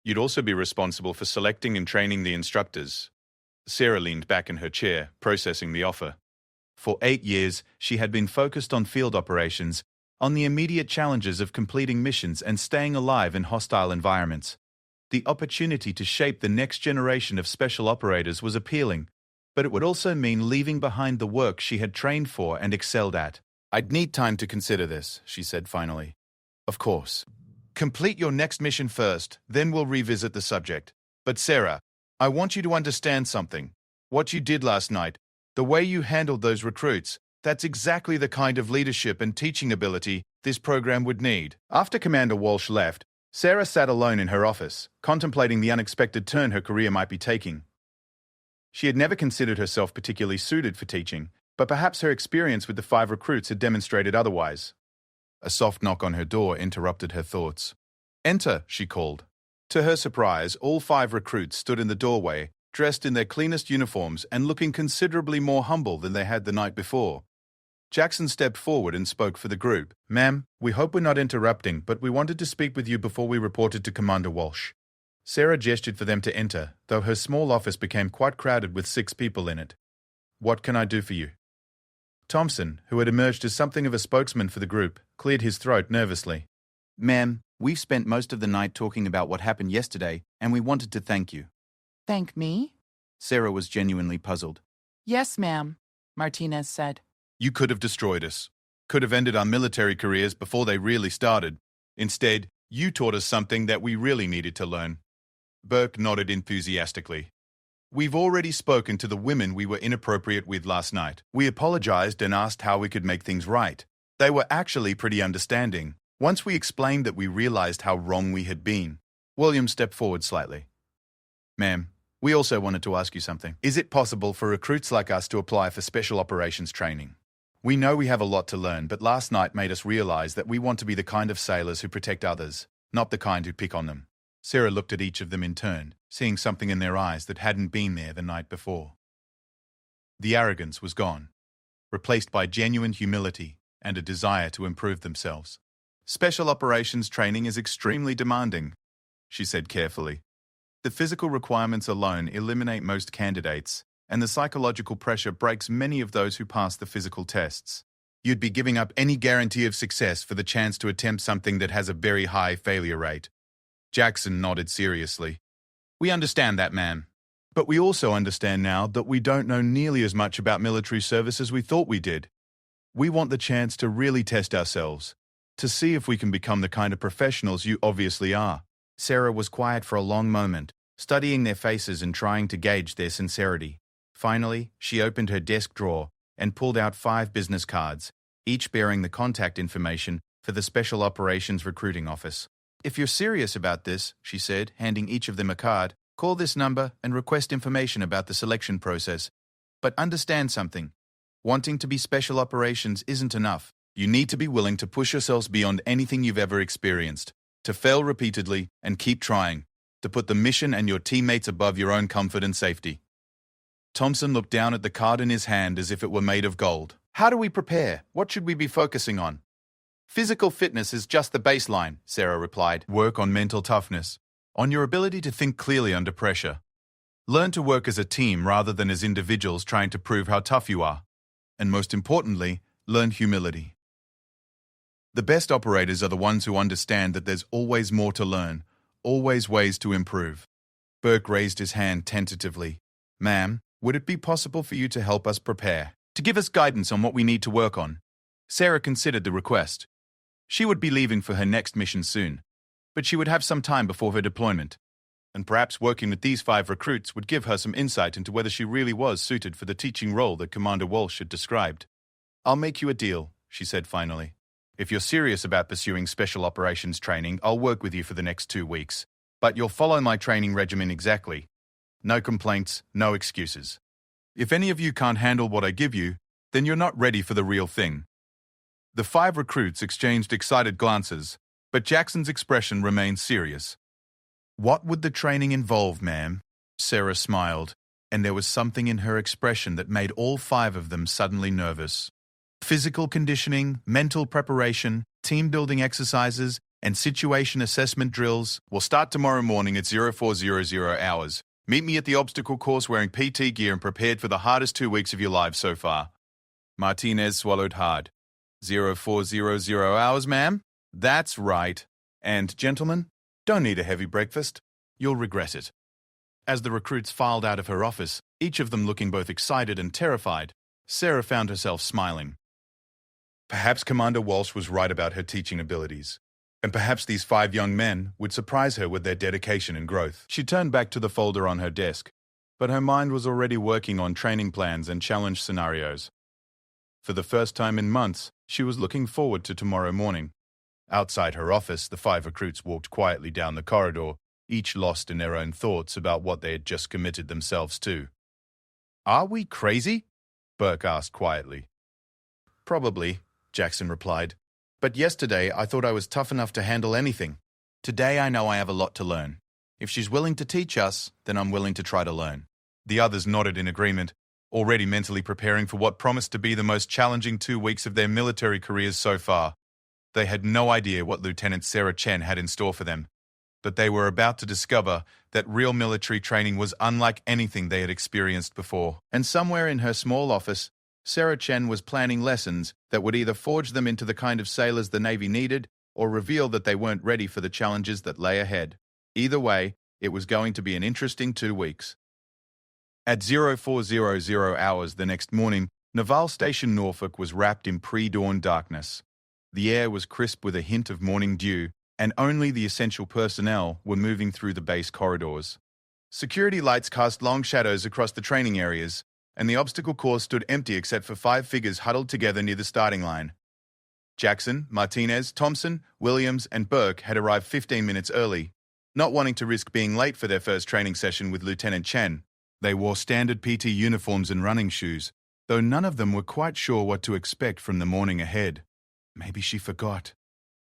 You'd also be responsible for selecting and training the instructors." Sarah leaned back in her chair, processing the offer. For 8 years, she had been focused on field operations, on the immediate challenges of completing missions and staying alive in hostile environments. The opportunity to shape the next generation of special operators was appealing, but it would also mean leaving behind the work she had trained for and excelled at. "I'd need time to consider this," she said finally. "Of course. Complete your next mission first, then we'll revisit the subject. But Sarah, I want you to understand something. What you did last night, the way you handled those recruits, that's exactly the kind of leadership and teaching ability this program would need." After Commander Walsh left, Sarah sat alone in her office, contemplating the unexpected turn her career might be taking. She had never considered herself particularly suited for teaching, but perhaps her experience with the 5 recruits had demonstrated otherwise. A soft knock on her door interrupted her thoughts. "Enter," she called. To her surprise, all 5 recruits stood in the doorway, dressed in their cleanest uniforms and looking considerably more humble than they had the night before. Jackson stepped forward and spoke for the group. "Ma'am, we hope we're not interrupting, but we wanted to speak with you before we reported to Commander Walsh." Sarah gestured for them to enter, though her small office became quite crowded with 6 people in it. "What can I do for you?" Thompson, who had emerged as something of a spokesman for the group, cleared his throat nervously. "Ma'am, we've spent most of the night talking about what happened yesterday, and we wanted to thank you." Thank me? Sarah was genuinely puzzled. Yes, ma'am, Martinez said. "You could have destroyed us. Could have ended our military careers before they really started. Instead, you taught us something that we really needed to learn." Burke nodded enthusiastically. "We've already spoken to the women we were inappropriate with last night. We apologized and asked how we could make things right. They were actually pretty understanding. Once we explained that, we realized how wrong we had been." William stepped forward slightly. "Ma'am, we also wanted to ask you something. Is it possible for recruits like us to apply for special operations training? We know we have a lot to learn, but last night made us realize that we want to be the kind of sailors who protect others, not the kind who pick on them." Sarah looked at each of them in turn, seeing something in their eyes that hadn't been there the night before. The arrogance was gone, replaced by genuine humility and a desire to improve themselves. "Special operations training is extremely demanding," she said carefully. "The physical requirements alone eliminate most candidates, and the psychological pressure breaks many of those who pass the physical tests. You'd be giving up any guarantee of success for the chance to attempt something that has a very high failure rate." Jackson nodded seriously. "We understand that, ma'am. But we also understand now that we don't know nearly as much about military service as we thought we did. We want the chance to really test ourselves, to see if we can become the kind of professionals you obviously are." Sarah was quiet for a long moment, studying their faces and trying to gauge their sincerity. Finally, she opened her desk drawer and pulled out 5 business cards, each bearing the contact information for the Special Operations Recruiting Office. "If you're serious about this," she said, handing each of them a card, "call this number and request information about the selection process. But understand something. Wanting to be special operations isn't enough. You need to be willing to push yourselves beyond anything you've ever experienced, to fail repeatedly and keep trying, to put the mission and your teammates above your own comfort and safety." Thompson looked down at the card in his hand as if it were made of gold. "How do we prepare? What should we be focusing on?" "Physical fitness is just the baseline," Sarah replied. "Work on mental toughness, on your ability to think clearly under pressure. Learn to work as a team rather than as individuals trying to prove how tough you are. And most importantly, learn humility. The best operators are the ones who understand that there's always more to learn, always ways to improve." Burke raised his hand tentatively. "Ma'am, would it be possible for you to help us prepare, to give us guidance on what we need to work on?" Sarah considered the request. She would be leaving for her next mission soon, but she would have some time before her deployment, and perhaps working with these 5 recruits would give her some insight into whether she really was suited for the teaching role that Commander Walsh had described. "I'll make you a deal," she said finally. "If you're serious about pursuing special operations training, I'll work with you for the next 2 weeks. But you'll follow my training regimen exactly. No complaints, no excuses. If any of you can't handle what I give you, then you're not ready for the real thing." The 5 recruits exchanged excited glances, but Jackson's expression remained serious. "What would the training involve, ma'am?" Sarah smiled, and there was something in her expression that made all 5 of them suddenly nervous. "Physical conditioning, mental preparation, team-building exercises, and situation assessment drills will start tomorrow morning at 0400 hours. Meet me at the obstacle course wearing PT gear and prepared for the hardest 2 weeks of your lives so far." Martinez swallowed hard. 0400 hours, ma'am? That's right. And, gentlemen, don't eat a heavy breakfast. You'll regret it. As the recruits filed out of her office, each of them looking both excited and terrified, Sarah found herself smiling. Perhaps Commander Walsh was right about her teaching abilities, and perhaps these 5 young men would surprise her with their dedication and growth. She turned back to the folder on her desk, but her mind was already working on training plans and challenge scenarios. For the first time in months, she was looking forward to tomorrow morning. Outside her office, the 5 recruits walked quietly down the corridor, each lost in their own thoughts about what they had just committed themselves to. "Are we crazy?" Burke asked quietly. "Probably," Jackson replied. "But yesterday I thought I was tough enough to handle anything. Today I know I have a lot to learn. If she's willing to teach us, then I'm willing to try to learn." The others nodded in agreement, already mentally preparing for what promised to be the most challenging 2 weeks of their military careers so far. They had no idea what Lieutenant Sarah Chen had in store for them, but they were about to discover that real military training was unlike anything they had experienced before. And somewhere in her small office, Sarah Chen was planning lessons that would either forge them into the kind of sailors the Navy needed or reveal that they weren't ready for the challenges that lay ahead. Either way, it was going to be an interesting 2 weeks. At 0400 hours the next morning, Naval Station Norfolk was wrapped in pre-dawn darkness. The air was crisp with a hint of morning dew, and only the essential personnel were moving through the base corridors. Security lights cast long shadows across the training areas, and the obstacle course stood empty except for 5 figures huddled together near the starting line. Jackson, Martinez, Thompson, Williams, and Burke had arrived 15 minutes early, not wanting to risk being late for their first training session with Lieutenant Chen. They wore standard PT uniforms and running shoes, though none of them were quite sure what to expect from the morning ahead. "Maybe she forgot,"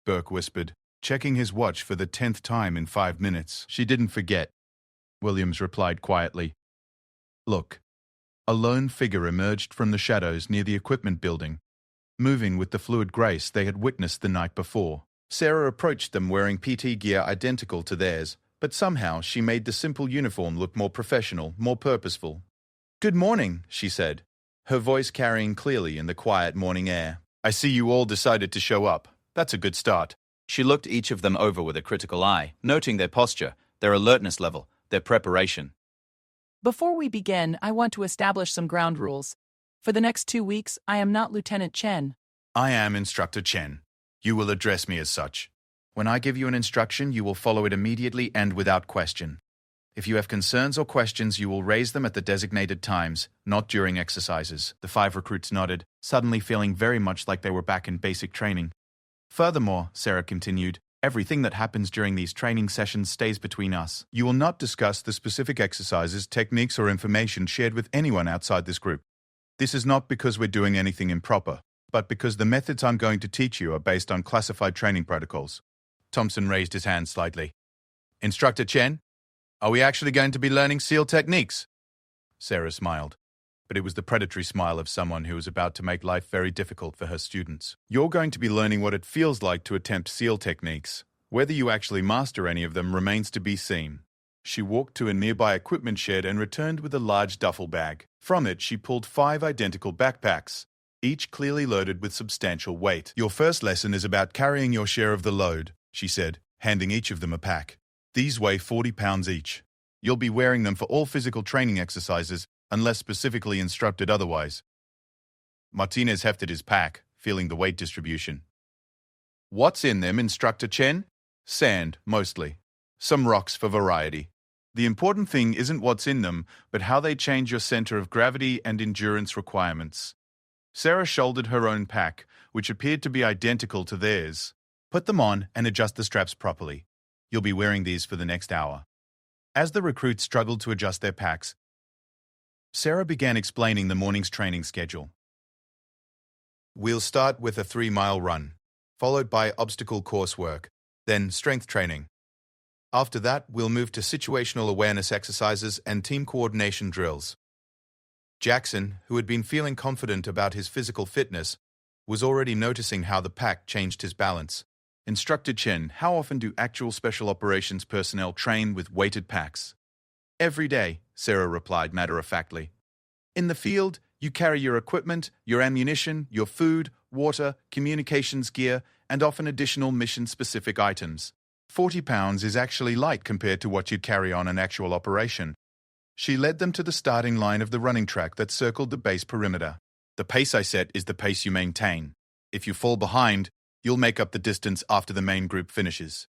Burke whispered, checking his watch for the 10th time in 5 minutes. "She didn't forget," Williams replied quietly. "Look." A lone figure emerged from the shadows near the equipment building, moving with the fluid grace they had witnessed the night before. Sarah approached them wearing PT gear identical to theirs, but somehow she made the simple uniform look more professional, more purposeful. "Good morning," she said, her voice carrying clearly in the quiet morning air. "I see you all decided to show up. That's a good start." She looked each of them over with a critical eye, noting their posture, their alertness level, their preparation. Before we begin, I want to establish some ground rules. For the next 2 weeks, I am not Lieutenant Chen. "I am Instructor Chen. You will address me as such. When I give you an instruction, you will follow it immediately and without question. If you have concerns or questions, you will raise them at the designated times, not during exercises." The 5 recruits nodded, suddenly feeling very much like they were back in basic training. "Furthermore," Sarah continued, "everything that happens during these training sessions stays between us. You will not discuss the specific exercises, techniques, or information shared with anyone outside this group. This is not because we're doing anything improper, but because the methods I'm going to teach you are based on classified training protocols." Thompson raised his hand slightly. "Instructor Chen, are we actually going to be learning SEAL techniques?" Sarah smiled, but it was the predatory smile of someone who was about to make life very difficult for her students. "You're going to be learning what it feels like to attempt SEAL techniques. Whether you actually master any of them remains to be seen." She walked to a nearby equipment shed and returned with a large duffel bag. From it, she pulled 5 identical backpacks, each clearly loaded with substantial weight. "Your first lesson is about carrying your share of the load," she said, handing each of them a pack. "These weigh 40 pounds each. You'll be wearing them for all physical training exercises, unless specifically instructed otherwise." Martinez hefted his pack, feeling the weight distribution. "What's in them, Instructor Chen?" "Sand, mostly. Some rocks for variety. The important thing isn't what's in them, but how they change your center of gravity and endurance requirements." Sarah shouldered her own pack, which appeared to be identical to theirs. "Put them on and adjust the straps properly. You'll be wearing these for the next hour." As the recruits struggled to adjust their packs, Sarah began explaining the morning's training schedule. "We'll start with a 3-mile run, followed by obstacle course work, then strength training. After that, we'll move to situational awareness exercises and team coordination drills." Jackson, who had been feeling confident about his physical fitness, was already noticing how the pack changed his balance. "Instructor Chen, how often do actual special operations personnel train with weighted packs?" "Every day," Sarah replied matter-of-factly. "In the field, you carry your equipment, your ammunition, your food, water, communications gear, and often additional mission-specific items. 40 pounds is actually light compared to what you'd carry on an actual operation. She led them to the starting line of the running track that circled the base perimeter. The pace I set is the pace you maintain. If you fall behind, you'll make up the distance after the main group finishes.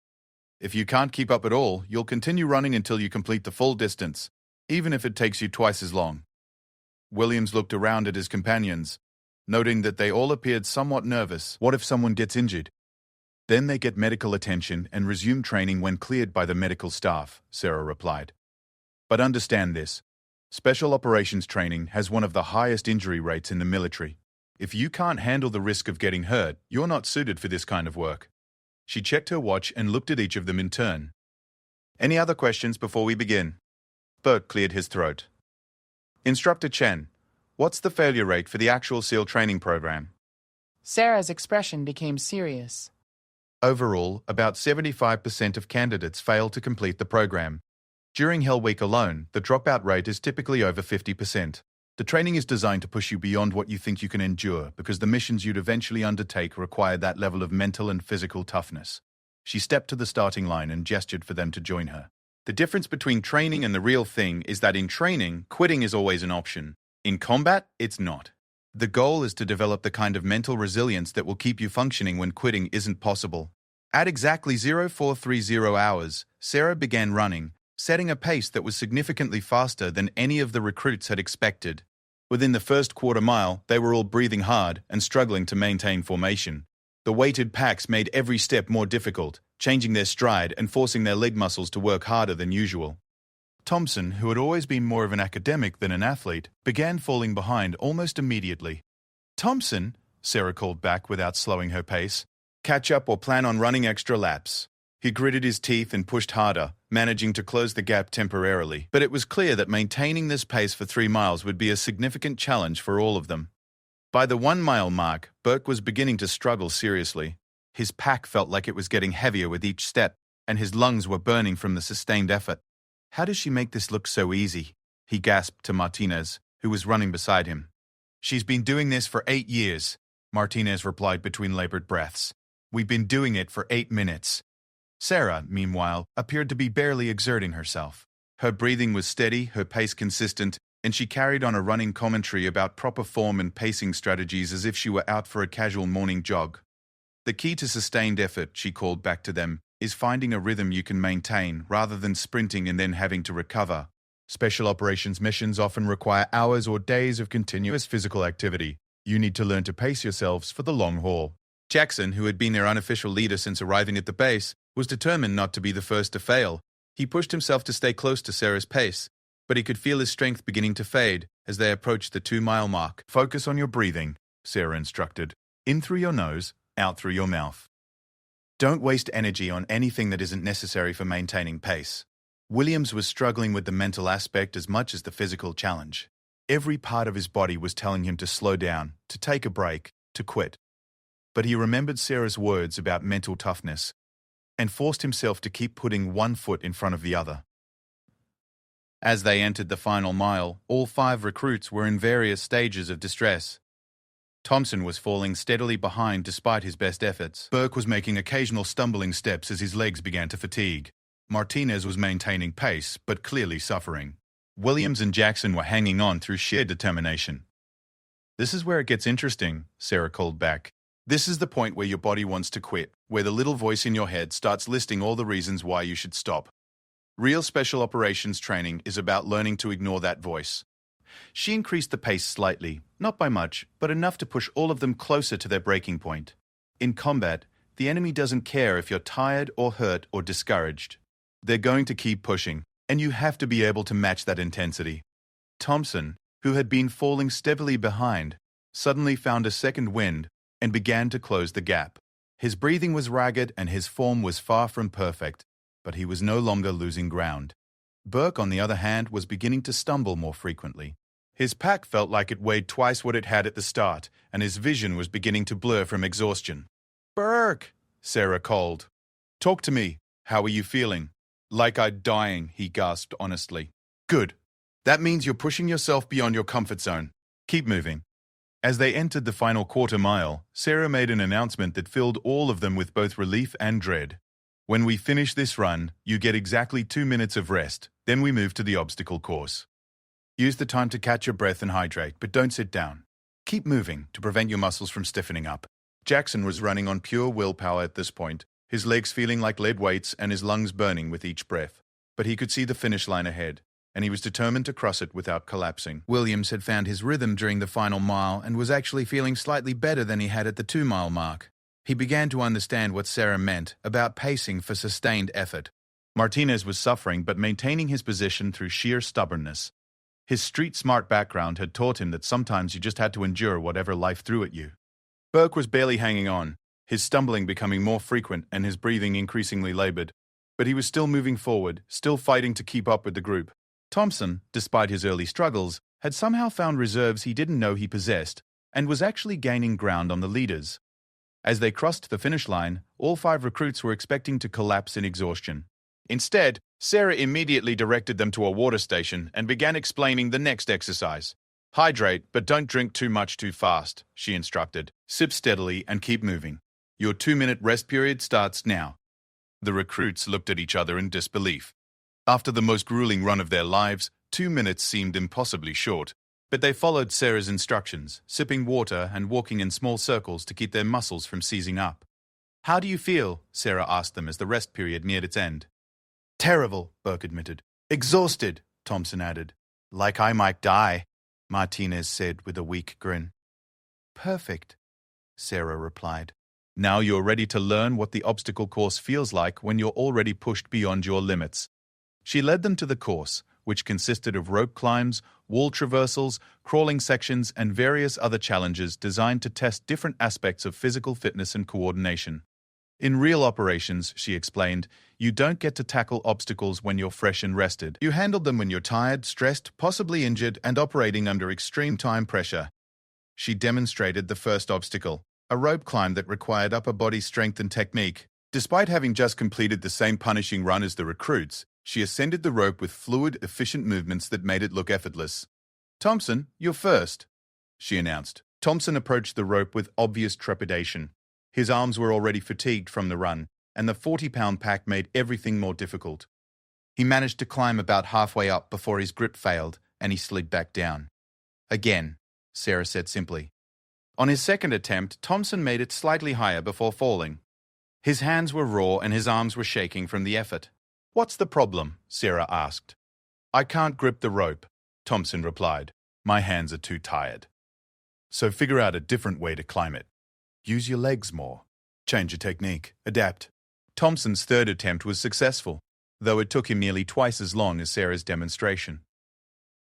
If you can't keep up at all, you'll continue running until you complete the full distance, even if it takes you twice as long. Williams looked around at his companions, noting that they all appeared somewhat nervous. What if someone gets injured? Then they get medical attention and resume training when cleared by the medical staff, Sarah replied. But understand this. Special operations training has one of the highest injury rates in the military. If you can't handle the risk of getting hurt, you're not suited for this kind of work. She checked her watch and looked at each of them in turn. Any other questions before we begin? Bert cleared his throat. Instructor Chen, what's the failure rate for the actual SEAL training program? Sarah's expression became serious. Overall, about 75% of candidates fail to complete the program. During Hell Week alone, the dropout rate is typically over 50%. The training is designed to push you beyond what you think you can endure because the missions you'd eventually undertake require that level of mental and physical toughness. She stepped to the starting line and gestured for them to join her. The difference between training and the real thing is that in training, quitting is always an option. In combat, it's not. The goal is to develop the kind of mental resilience that will keep you functioning when quitting isn't possible. At exactly 0430 hours, Sarah began running, setting a pace that was significantly faster than any of the recruits had expected. Within the first quarter mile, they were all breathing hard and struggling to maintain formation. The weighted packs made every step more difficult, changing their stride and forcing their leg muscles to work harder than usual. Thompson, who had always been more of an academic than an athlete, began falling behind almost immediately. "Thompson," Sarah called back without slowing her pace, "catch up or plan on running extra laps." He gritted his teeth and pushed harder, managing to close the gap temporarily. But it was clear that maintaining this pace for 3 miles would be a significant challenge for all of them. By the 1-mile mark, Burke was beginning to struggle seriously. His pack felt like it was getting heavier with each step, and his lungs were burning from the sustained effort. "How does she make this look so easy?" he gasped to Martinez, who was running beside him. "She's been doing this for 8 years, Martinez replied between labored breaths. "We've been doing it for 8 minutes. Sarah, meanwhile, appeared to be barely exerting herself. Her breathing was steady, her pace consistent, and she carried on a running commentary about proper form and pacing strategies as if she were out for a casual morning jog. "The key to sustained effort," she called back to them, "is finding a rhythm you can maintain rather than sprinting and then having to recover. Special operations missions often require hours or days of continuous physical activity. You need to learn to pace yourselves for the long haul." Jackson, who had been their unofficial leader since arriving at the base, was determined not to be the first to fail. He pushed himself to stay close to Sarah's pace, but he could feel his strength beginning to fade as they approached the 2-mile mark. "Focus on your breathing," Sarah instructed. "In through your nose, out through your mouth. Don't waste energy on anything that isn't necessary for maintaining pace." Williams was struggling with the mental aspect as much as the physical challenge. Every part of his body was telling him to slow down, to take a break, to quit. But he remembered Sarah's words about mental toughness and forced himself to keep putting one foot in front of the other. As they entered the final mile, all 5 recruits were in various stages of distress. Thompson was falling steadily behind despite his best efforts. Burke was making occasional stumbling steps as his legs began to fatigue. Martinez was maintaining pace, but clearly suffering. Williams and Jackson were hanging on through sheer determination. "This is where it gets interesting," Sarah called back. "This is the point where your body wants to quit, where the little voice in your head starts listing all the reasons why you should stop. Real special operations training is about learning to ignore that voice." She increased the pace slightly, not by much, but enough to push all of them closer to their breaking point. In combat, the enemy doesn't care if you're tired or hurt or discouraged. They're going to keep pushing, and you have to be able to match that intensity. Thompson, who had been falling steadily behind, suddenly found a second wind and began to close the gap. His breathing was ragged and his form was far from perfect, but he was no longer losing ground. Burke, on the other hand, was beginning to stumble more frequently. His pack felt like it weighed twice what it had at the start, and his vision was beginning to blur from exhaustion. "Burke," Sarah called. "Talk to me. How are you feeling?" "Like I'm dying," he gasped honestly. "Good. That means you're pushing yourself beyond your comfort zone. Keep moving." As they entered the final quarter mile, Sarah made an announcement that filled all of them with both relief and dread. When we finish this run, you get exactly 2 minutes of rest, then we move to the obstacle course. Use the time to catch your breath and hydrate, but don't sit down. Keep moving to prevent your muscles from stiffening up. Jackson was running on pure willpower at this point, his legs feeling like lead weights and his lungs burning with each breath. But he could see the finish line ahead, and he was determined to cross it without collapsing. Williams had found his rhythm during the final mile and was actually feeling slightly better than he had at the 2-mile mark. He began to understand what Sarah meant about pacing for sustained effort. Martinez was suffering but maintaining his position through sheer stubbornness. His street-smart background had taught him that sometimes you just had to endure whatever life threw at you. Burke was barely hanging on, his stumbling becoming more frequent and his breathing increasingly labored. But he was still moving forward, still fighting to keep up with the group. Thompson, despite his early struggles, had somehow found reserves he didn't know he possessed and was actually gaining ground on the leaders. As they crossed the finish line, all 5 recruits were expecting to collapse in exhaustion. Instead, Sarah immediately directed them to a water station and began explaining the next exercise. Hydrate, but don't drink too much too fast, she instructed. Sip steadily and keep moving. Your 2-minute rest period starts now. The recruits looked at each other in disbelief. After the most grueling run of their lives, 2 minutes seemed impossibly short. But they followed Sarah's instructions, sipping water and walking in small circles to keep their muscles from seizing up. How do you feel? Sarah asked them as the rest period neared its end. Terrible, Burke admitted. Exhausted, Thompson added. Like I might die, Martinez said with a weak grin. Perfect, Sarah replied. Now you're ready to learn what the obstacle course feels like when you're already pushed beyond your limits. She led them to the course, which consisted of rope climbs, wall traversals, crawling sections, and various other challenges designed to test different aspects of physical fitness and coordination. In real operations, she explained, you don't get to tackle obstacles when you're fresh and rested. You handle them when you're tired, stressed, possibly injured, and operating under extreme time pressure. She demonstrated the first obstacle, a rope climb that required upper body strength and technique. Despite having just completed the same punishing run as the recruits, she ascended the rope with fluid, efficient movements that made it look effortless. Thompson, you're first, she announced. Thompson approached the rope with obvious trepidation. His arms were already fatigued from the run, and the 40-pound pack made everything more difficult. He managed to climb about halfway up before his grip failed, and he slid back down. Again, Sarah said simply. On his second attempt, Thompson made it slightly higher before falling. His hands were raw and his arms were shaking from the effort. What's the problem? Sarah asked. I can't grip the rope, Thompson replied. My hands are too tired. So figure out a different way to climb it. Use your legs more. Change your technique. Adapt. Thompson's third attempt was successful, though it took him nearly twice as long as Sarah's demonstration.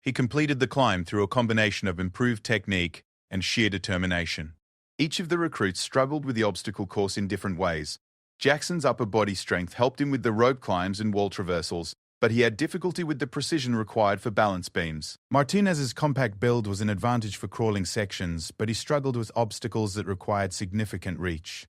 He completed the climb through a combination of improved technique and sheer determination. Each of the recruits struggled with the obstacle course in different ways. Jackson's upper body strength helped him with the rope climbs and wall traversals, but he had difficulty with the precision required for balance beams. Martinez's compact build was an advantage for crawling sections, but he struggled with obstacles that required significant reach.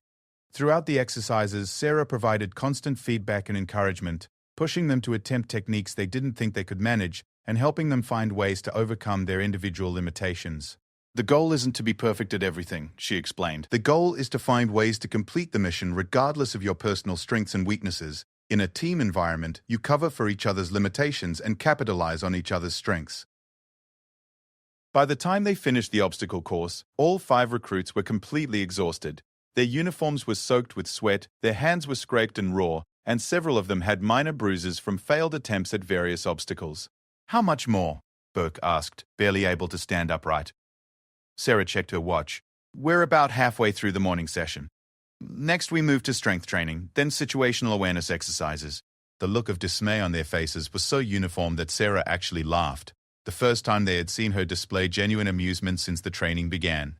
Throughout the exercises, Sarah provided constant feedback and encouragement, pushing them to attempt techniques they didn't think they could manage and helping them find ways to overcome their individual limitations. The goal isn't to be perfect at everything, she explained. The goal is to find ways to complete the mission regardless of your personal strengths and weaknesses. In a team environment, you cover for each other's limitations and capitalize on each other's strengths. By the time they finished the obstacle course, all 5 recruits were completely exhausted. Their uniforms were soaked with sweat, their hands were scraped and raw, and several of them had minor bruises from failed attempts at various obstacles. How much more? Burke asked, barely able to stand upright. Sarah checked her watch. We're about halfway through the morning session. Next we move to strength training, then situational awareness exercises. The look of dismay on their faces was so uniform that Sarah actually laughed, the first time they had seen her display genuine amusement since the training began.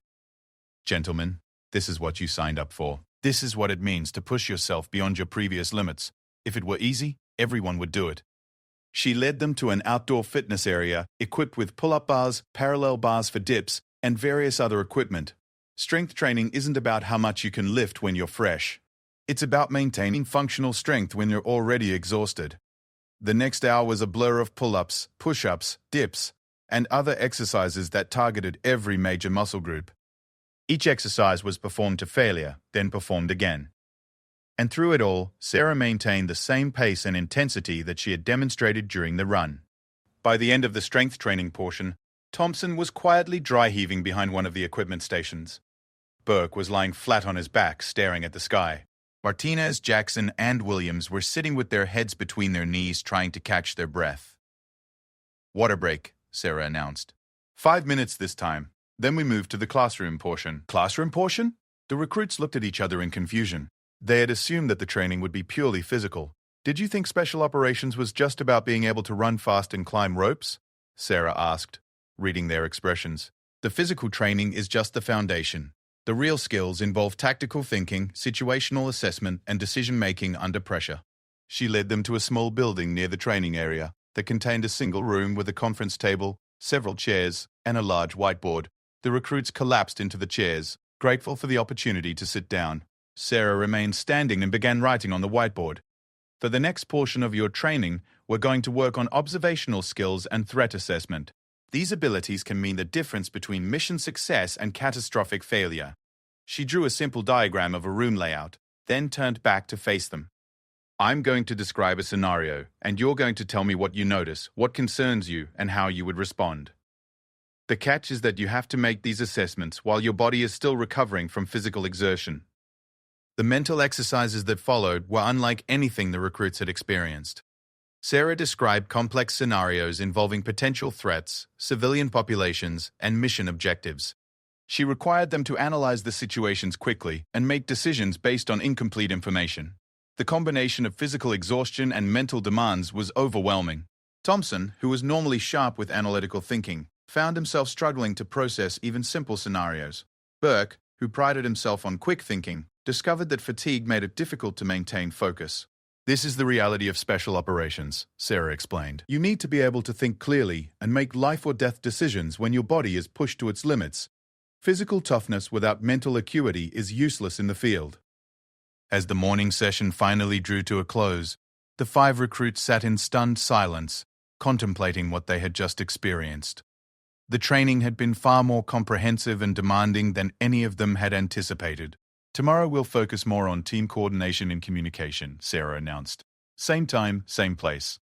Gentlemen, this is what you signed up for. This is what it means to push yourself beyond your previous limits. If it were easy, everyone would do it. She led them to an outdoor fitness area equipped with pull-up bars, parallel bars for dips, and various other equipment. Strength training isn't about how much you can lift when you're fresh. It's about maintaining functional strength when you're already exhausted. The next hour was a blur of pull-ups, push-ups, dips, and other exercises that targeted every major muscle group. Each exercise was performed to failure, then performed again. And through it all, Sarah maintained the same pace and intensity that she had demonstrated during the run. By the end of the strength training portion, Thompson was quietly dry-heaving behind one of the equipment stations. Burke was lying flat on his back, staring at the sky. Martinez, Jackson, and Williams were sitting with their heads between their knees, trying to catch their breath. "Water break," Sarah announced. 5 minutes this time. Then we moved to the classroom portion. Classroom portion? The recruits looked at each other in confusion. They had assumed that the training would be purely physical. "Did you think special operations was just about being able to run fast and climb ropes?" Sarah asked, reading their expressions. "The physical training is just the foundation. The real skills involve tactical thinking, situational assessment, and decision-making under pressure." She led them to a small building near the training area that contained a single room with a conference table, several chairs, and a large whiteboard. The recruits collapsed into the chairs, grateful for the opportunity to sit down. Sarah remained standing and began writing on the whiteboard. "For the next portion of your training, we're going to work on observational skills and threat assessment. These abilities can mean the difference between mission success and catastrophic failure." She drew a simple diagram of a room layout, then turned back to face them. "I'm going to describe a scenario, and you're going to tell me what you notice, what concerns you, and how you would respond. The catch is that you have to make these assessments while your body is still recovering from physical exertion." The mental exercises that followed were unlike anything the recruits had experienced. Sarah described complex scenarios involving potential threats, civilian populations, and mission objectives. She required them to analyze the situations quickly and make decisions based on incomplete information. The combination of physical exhaustion and mental demands was overwhelming. Thompson, who was normally sharp with analytical thinking, found himself struggling to process even simple scenarios. Burke, who prided himself on quick thinking, discovered that fatigue made it difficult to maintain focus. "This is the reality of special operations," Sarah explained. "You need to be able to think clearly and make life-or-death decisions when your body is pushed to its limits. Physical toughness without mental acuity is useless in the field." As the morning session finally drew to a close, the 5 recruits sat in stunned silence, contemplating what they had just experienced. The training had been far more comprehensive and demanding than any of them had anticipated. "Tomorrow we'll focus more on team coordination and communication," Sarah announced. "Same time, same place.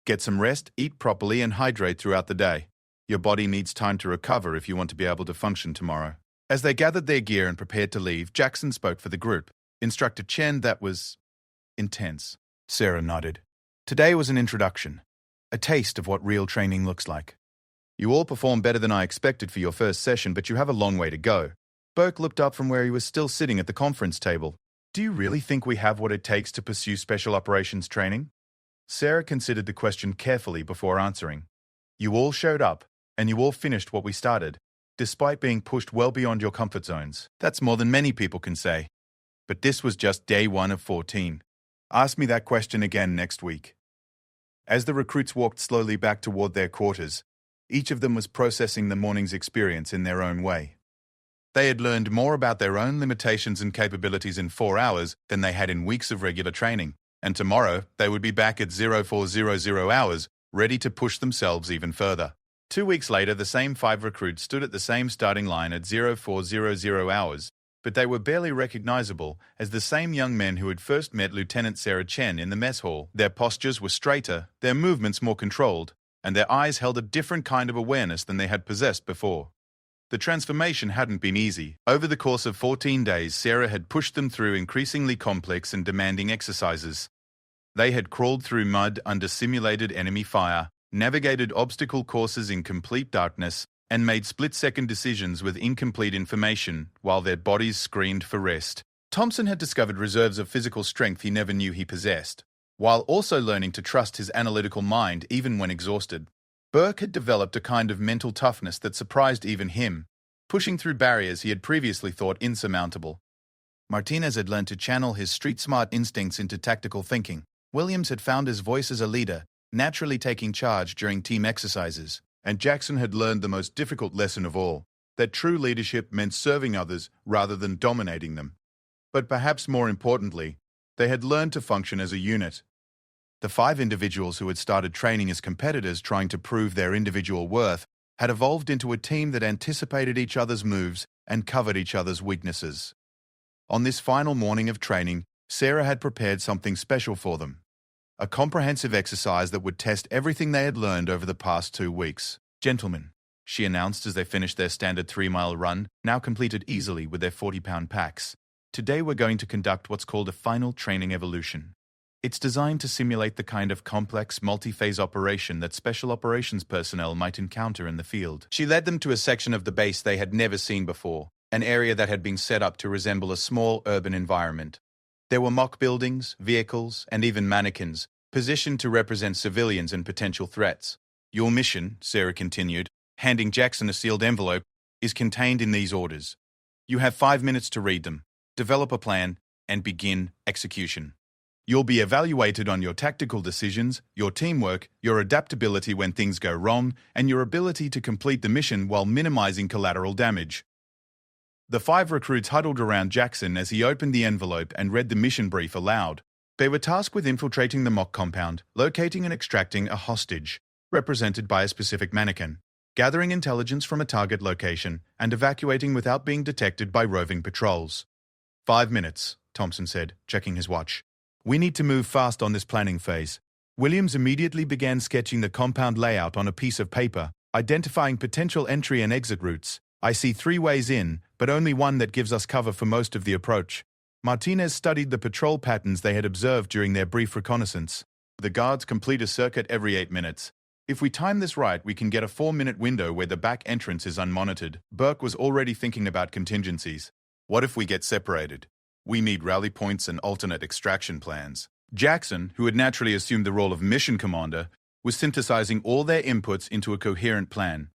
Get some rest, eat properly, and hydrate throughout the day. Your body needs time to recover if you want to be able to function tomorrow." As they gathered their gear and prepared to leave, Jackson spoke for the group. Instructor Chen, that was intense. Sarah nodded. "Today was an introduction, a taste of what real training looks like. You all performed better than I expected for your first session, but you have a long way to go." Burke looked up from where he was still sitting at the conference table. "Do you really think we have what it takes to pursue special operations training?" Sarah considered the question carefully before answering. "You all showed up, and you all finished what we started, despite being pushed well beyond your comfort zones. That's more than many people can say. But this was just day 1 of 14. Ask me that question again next week." As the recruits walked slowly back toward their quarters, each of them was processing the morning's experience in their own way. They had learned more about their own limitations and capabilities in 4 hours than they had in weeks of regular training, and tomorrow they would be back at 0400 hours, ready to push themselves even further. 2 weeks later, the same 5 recruits stood at the same starting line at 0400 hours, but they were barely recognizable as the same young men who had first met Lieutenant Sarah Chen in the mess hall. Their postures were straighter, their movements more controlled, and their eyes held a different kind of awareness than they had possessed before. The transformation hadn't been easy. Over the course of 14 days, Sarah had pushed them through increasingly complex and demanding exercises. They had crawled through mud under simulated enemy fire, navigated obstacle courses in complete darkness, and made split-second decisions with incomplete information while their bodies screamed for rest. Thompson had discovered reserves of physical strength he never knew he possessed, while also learning to trust his analytical mind even when exhausted. Burke had developed a kind of mental toughness that surprised even him, pushing through barriers he had previously thought insurmountable. Martinez had learned to channel his street-smart instincts into tactical thinking. Williams had found his voice as a leader, naturally taking charge during team exercises. And Jackson had learned the most difficult lesson of all, that true leadership meant serving others rather than dominating them. But perhaps more importantly, they had learned to function as a unit. The 5 individuals who had started training as competitors trying to prove their individual worth had evolved into a team that anticipated each other's moves and covered each other's weaknesses. On this final morning of training, Sarah had prepared something special for them. A comprehensive exercise that would test everything they had learned over the past 2 weeks. "Gentlemen," she announced as they finished their standard 3-mile run, now completed easily with their 40-pound packs. "Today we're going to conduct what's called a final training evolution. It's designed to simulate the kind of complex, multi-phase operation that special operations personnel might encounter in the field." She led them to a section of the base they had never seen before, an area that had been set up to resemble a small urban environment. There were mock buildings, vehicles, and even mannequins, positioned to represent civilians and potential threats. "Your mission," Sarah continued, handing Jackson a sealed envelope, "is contained in these orders. You have 5 minutes to read them, develop a plan, and begin execution. You'll be evaluated on your tactical decisions, your teamwork, your adaptability when things go wrong, and your ability to complete the mission while minimizing collateral damage." The 5 recruits huddled around Jackson as he opened the envelope and read the mission brief aloud. They were tasked with infiltrating the mock compound, locating and extracting a hostage, represented by a specific mannequin, gathering intelligence from a target location, and evacuating without being detected by roving patrols. 5 minutes, Thompson said, checking his watch. "We need to move fast on this planning phase." Williams immediately began sketching the compound layout on a piece of paper, identifying potential entry and exit routes. "I see 3 ways in, but only one that gives us cover for most of the approach." Martinez studied the patrol patterns they had observed during their brief reconnaissance. "The guards complete a circuit every 8 minutes. If we time this right, we can get a 4-minute window where the back entrance is unmonitored." Burke was already thinking about contingencies. "What if we get separated? We need rally points and alternate extraction plans." Jackson, who had naturally assumed the role of mission commander, was synthesizing all their inputs into a coherent plan.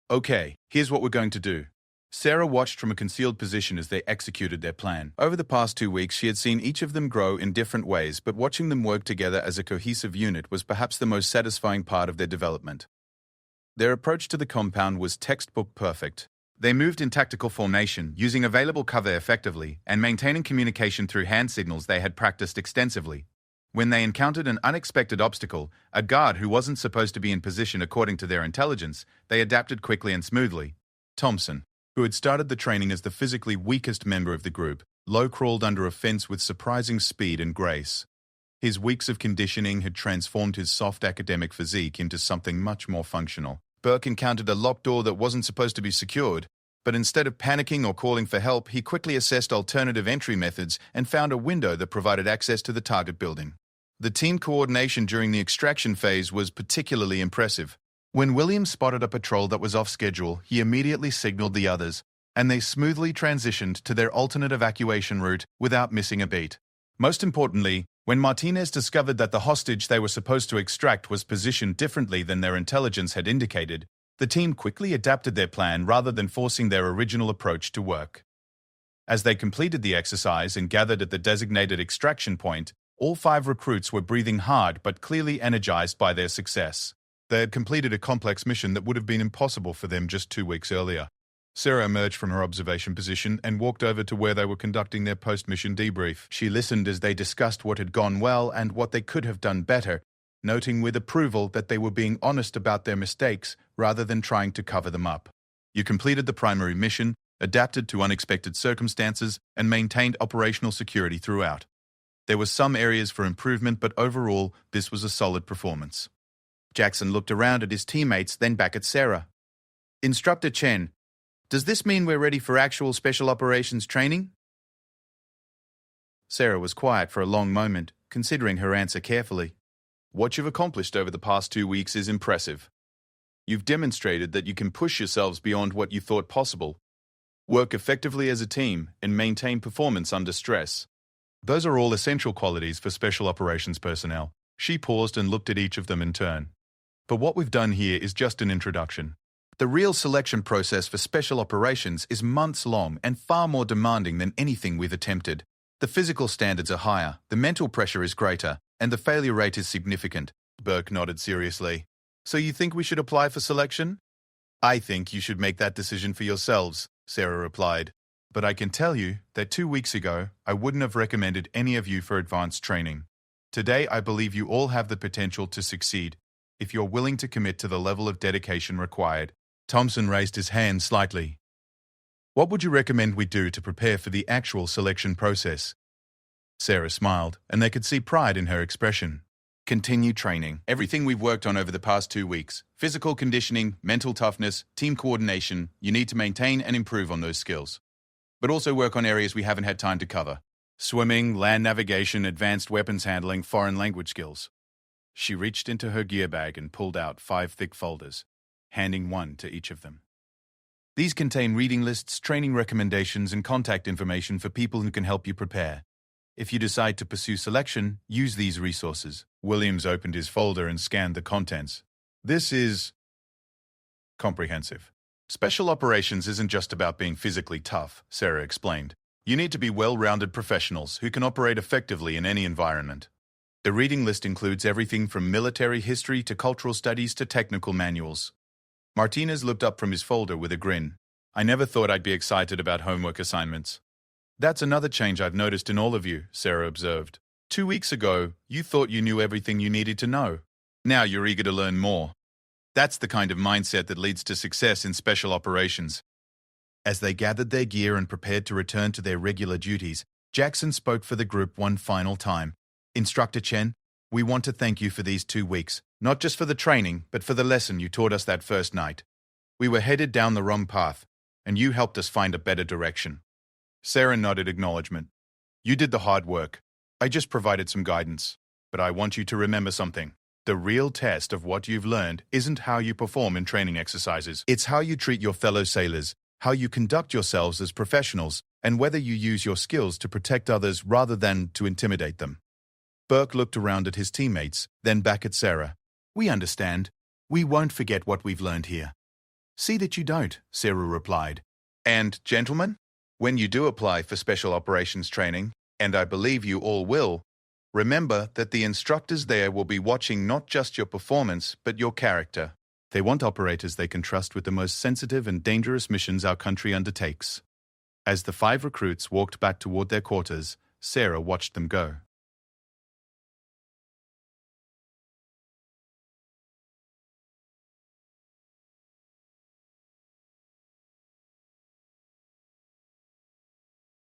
"Okay, here's what we're going to do." Sarah watched from a concealed position as they executed their plan. Over the past 2 weeks, she had seen each of them grow in different ways, but watching them work together as a cohesive unit was perhaps the most satisfying part of their development. Their approach to the compound was textbook perfect. They moved in tactical formation, using available cover effectively, and maintaining communication through hand signals they had practiced extensively. When they encountered an unexpected obstacle, a guard who wasn't supposed to be in position according to their intelligence, they adapted quickly and smoothly. Thompson, who had started the training as the physically weakest member of the group, low-crawled under a fence with surprising speed and grace. His weeks of conditioning had transformed his soft academic physique into something much more functional. Burke encountered a locked door that wasn't supposed to be secured, but instead of panicking or calling for help, he quickly assessed alternative entry methods and found a window that provided access to the target building. The team coordination during the extraction phase was particularly impressive. When Williams spotted a patrol that was off schedule, he immediately signaled the others, and they smoothly transitioned to their alternate evacuation route without missing a beat. Most importantly, when Martinez discovered that the hostage they were supposed to extract was positioned differently than their intelligence had indicated, the team quickly adapted their plan rather than forcing their original approach to work. As they completed the exercise and gathered at the designated extraction point, all 5 recruits were breathing hard but clearly energized by their success. They had completed a complex mission that would have been impossible for them just 2 weeks earlier. Sarah emerged from her observation position and walked over to where they were conducting their post-mission debrief. She listened as they discussed what had gone well and what they could have done better, noting with approval that they were being honest about their mistakes rather than trying to cover them up. "You completed the primary mission, adapted to unexpected circumstances, and maintained operational security throughout. There were some areas for improvement, but overall, this was a solid performance." Jackson looked around at his teammates, then back at Sarah. "Instructor Chen, does this mean we're ready for actual special operations training?" Sarah was quiet for a long moment, considering her answer carefully. "What you've accomplished over the past 2 weeks is impressive. You've demonstrated that you can push yourselves beyond what you thought possible, work effectively as a team, and maintain performance under stress. Those are all essential qualities for special operations personnel." She paused and looked at each of them in turn. "But what we've done here is just an introduction. The real selection process for special operations is months long and far more demanding than anything we've attempted. The physical standards are higher, the mental pressure is greater, and the failure rate is significant." Burke nodded seriously. "So you think we should apply for selection?" "I think you should make that decision for yourselves," Sarah replied. "But I can tell you that 2 weeks ago, I wouldn't have recommended any of you for advanced training. Today, I believe you all have the potential to succeed, if you're willing to commit to the level of dedication required. Thompson raised his hand slightly. What would you recommend we do to prepare for the actual selection process? Sarah smiled, and they could see pride in her expression. Continue training. Everything we've worked on over the past 2 weeks. Physical conditioning, mental toughness, team coordination. You need to maintain and improve on those skills. But also work on areas we haven't had time to cover. Swimming, land navigation, advanced weapons handling, foreign language skills. She reached into her gear bag and pulled out 5 thick folders, handing one to each of them. These contain reading lists, training recommendations, and contact information for people who can help you prepare. If you decide to pursue selection, use these resources. Williams opened his folder and scanned the contents. This is comprehensive. Special operations isn't just about being physically tough, Sarah explained. You need to be well-rounded professionals who can operate effectively in any environment. The reading list includes everything from military history to cultural studies to technical manuals. Martinez looked up from his folder with a grin. I never thought I'd be excited about homework assignments. That's another change I've noticed in all of you, Sarah observed. 2 weeks ago, you thought you knew everything you needed to know. Now you're eager to learn more. That's the kind of mindset that leads to success in special operations. As they gathered their gear and prepared to return to their regular duties, Jackson spoke for the group one final time. Instructor Chen, we want to thank you for these 2 weeks, not just for the training, but for the lesson you taught us that first night. We were headed down the wrong path, and you helped us find a better direction. Sarah nodded acknowledgement. You did the hard work. I just provided some guidance. But I want you to remember something. The real test of what you've learned isn't how you perform in training exercises. It's how you treat your fellow sailors, how you conduct yourselves as professionals, and whether you use your skills to protect others rather than to intimidate them. Burke looked around at his teammates, then back at Sarah. We understand. We won't forget what we've learned here. See that you don't, Sarah replied. And, gentlemen, when you do apply for special operations training, and I believe you all will, remember that the instructors there will be watching not just your performance, but your character. They want operators they can trust with the most sensitive and dangerous missions our country undertakes. As the 5 recruits walked back toward their quarters, Sarah watched them go.